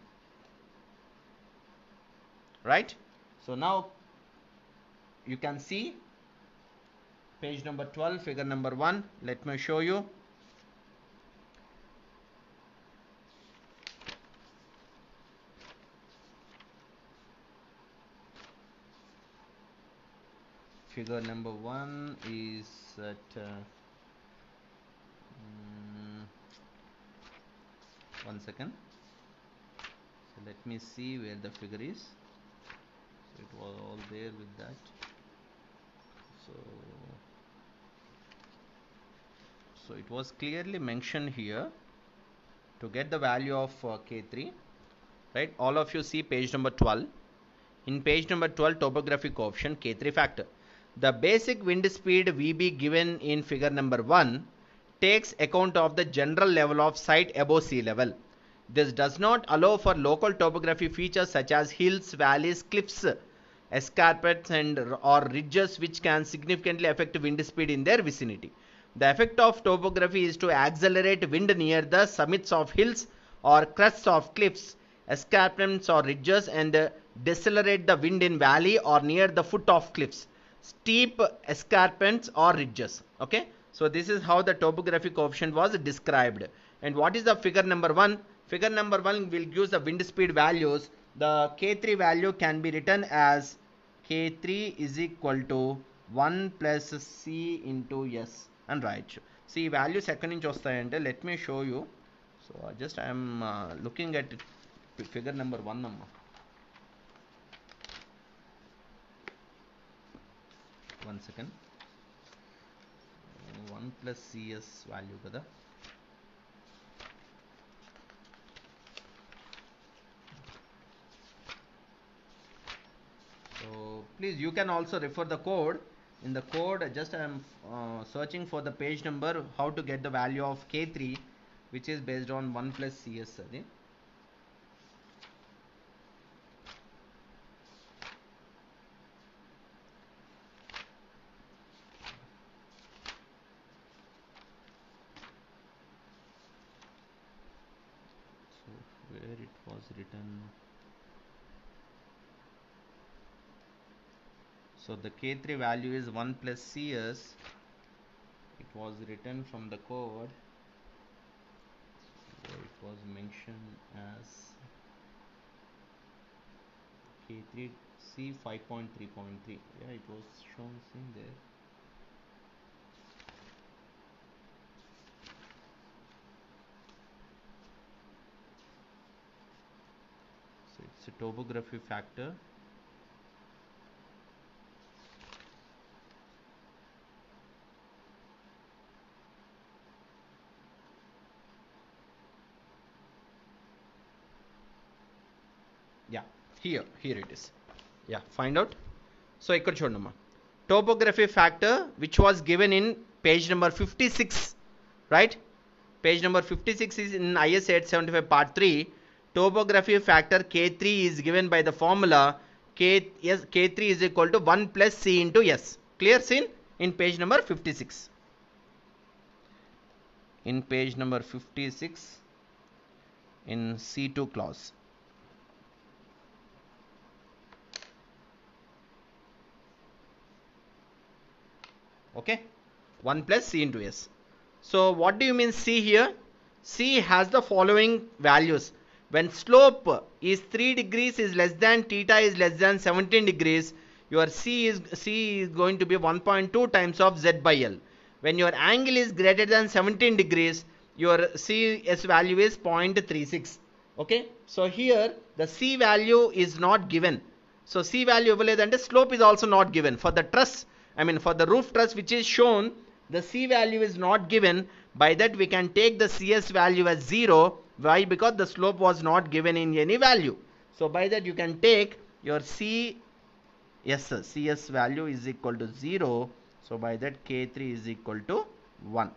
right? So now you can see page number 12, figure number 1. Let me show you. Figure number 1 is at 1 second. So let me see where the figure is. So it was all there with that. So it was clearly mentioned here to get the value of K3, right? All of you see page number 12. In page number 12, topographic coefficient K3 factor. The basic wind speed VB given in figure number 1 takes account of the general level of site above sea level. This does not allow for local topography features such as hills, valleys, cliffs, escarpments and or ridges which can significantly affect wind speed in their vicinity. The effect of topography is to accelerate wind near the summits of hills or crests of cliffs, escarpments or ridges, and decelerate the wind in valley or near the foot of cliffs, steep escarpments or ridges. Okay, so this is how the topographic coefficient was described. And what is the figure number 1? Figure number 1 will use the wind speed values. The K3 value can be written as K3 is equal to 1 plus C into S. And right, see value second inch ostayante. Let me show you. So just I am looking at figure number 1 number. 1 second. 1 plus CS value kada. So please, you can also refer the code. In the code, just I am searching for the page number, how to get the value of K3, which is based on 1 plus CS. Adi. So where it was written. So the K3 value is 1 plus CS. It was written from the code. It was mentioned as K3 C 5.3.3. Yeah, it was shown in there. So it's a topography factor. Yeah, here it is. Yeah, find out. So ikkada chudamma, topography factor which was given in page number 56, right? Page number 56 is in IS 875 part 3. Topography factor K3 is given by the formula K3 is equal to 1 plus C into S. Clear, seen in page number 56. In page number 56 in C2 clause. Okay, 1 plus C into S. So what do you mean C here? C has the following values. When slope is 3 degrees is less than theta is less than 17 degrees, your C is going to be 1.2 times of Z by L. When your angle is greater than 17 degrees, your CS value is 0.36. Okay, so here the C value is not given. So C value and the slope is also not given. For the truss, I mean for the roof truss which is shown, the C value is not given. By that we can take the CS value as 0. Why? Because the slope was not given in any value. So by that you can take your CS value is equal to 0. So by that K3 is equal to 1.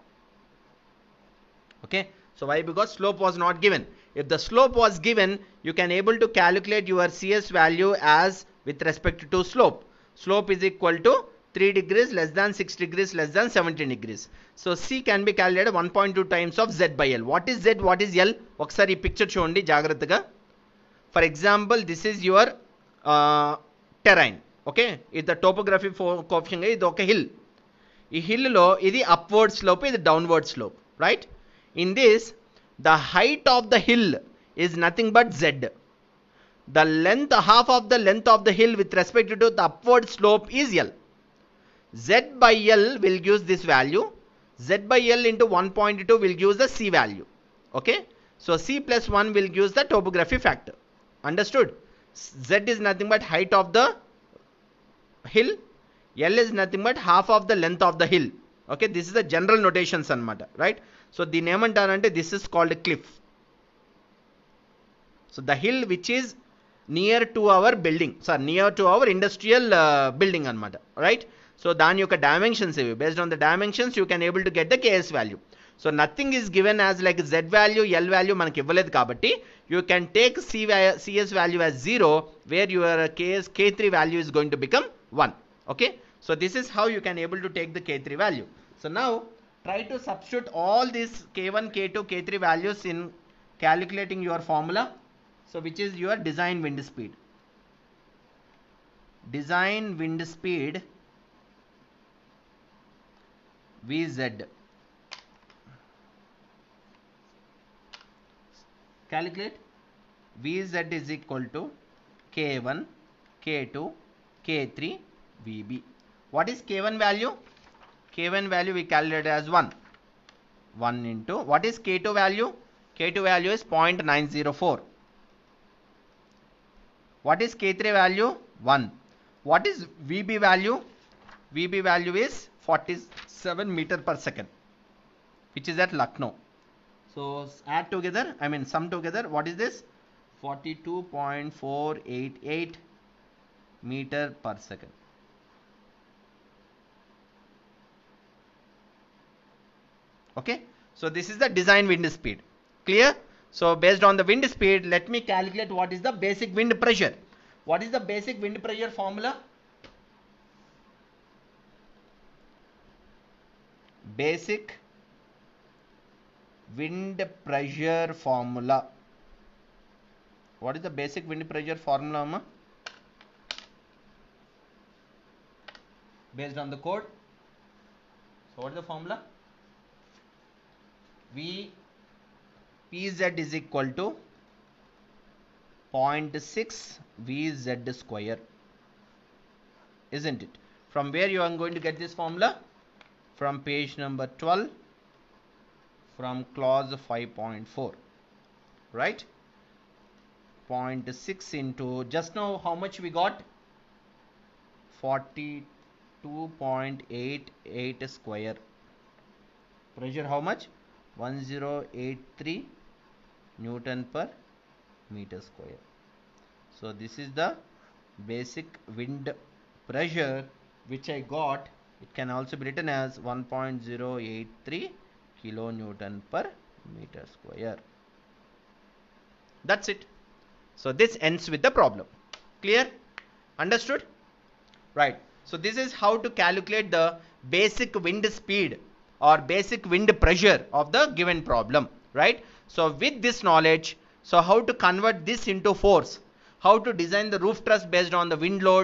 Okay. So why? Because slope was not given. If the slope was given, you can able to calculate your CS value as with respect to slope. Slope is equal to 3 degrees less than 6 degrees less than 17 degrees. So C can be calculated 1.2 times of Z by L. What is Z? What is L? Okkasari picture chudandi jagrataga. For example, this is your terrain. Okay, is the topography coefficient is oka hill. Ee hill lo idi upward slope, is downward slope, right? In this, the height of the hill is nothing but Z. The length, half of the length of the hill with respect to the upward slope is L. Z by L will give this value. Z by L into 1.2 will give the C value. Okay. So C plus 1 will give the topography factor. Understood? Z is nothing but height of the hill. L is nothing but half of the length of the hill. Okay. This is the general notations anamata, right? So the name antarante, this is called a cliff. So the hill which is near to our building, near to our industrial building anamata, right? So then your dimensions, based on the dimensions you can able to get the KS value. So nothing is given as like Z value L value మనకి ఇవ్వలేదు కాబట్టి you can take CS value as 0 where your K3 value is going to become 1. Okay, so this is how you can able to take the K3 value. So now try to substitute all these K1, K2, K3 values in calculating your formula, so which is your design wind speed. Design wind speed Vz. Calculate. Vz is equal to K1, K2, K3, Vb. What is K1 value? K1 value we calculate as 1. 1 into, what is K2 value? K2 value is 0.904. What is K3 value? 1. What is Vb value? Vb value is 47 meter per second, which is at Lucknow. So add together, sum together, what is this? 42.488 meter per second. Okay, so this is the design wind speed. Clear? So based on the wind speed, let me calculate what is the basic wind pressure. What is the basic wind pressure formula? Basic wind pressure formula. What is the basic wind pressure formula, Amma? Based on the code. So what is the formula? Pz is equal to 0.6 Vz square, isn't it? From where you are going to get this formula? From page number 12, from clause 5.4, right? 0.6 into, just now how much we got? 42.88 square. Pressure how much? 1083 Newton per meter square. So this is the basic wind pressure which I got. It can also be written as 1.083 kilonewton per meter square. That's it. So this ends with the problem. Clear? Understood? Right. So this is how to calculate the basic wind speed or basic wind pressure of the given problem, right? So with this knowledge, so how to convert this into force, how to design the roof truss based on the wind load,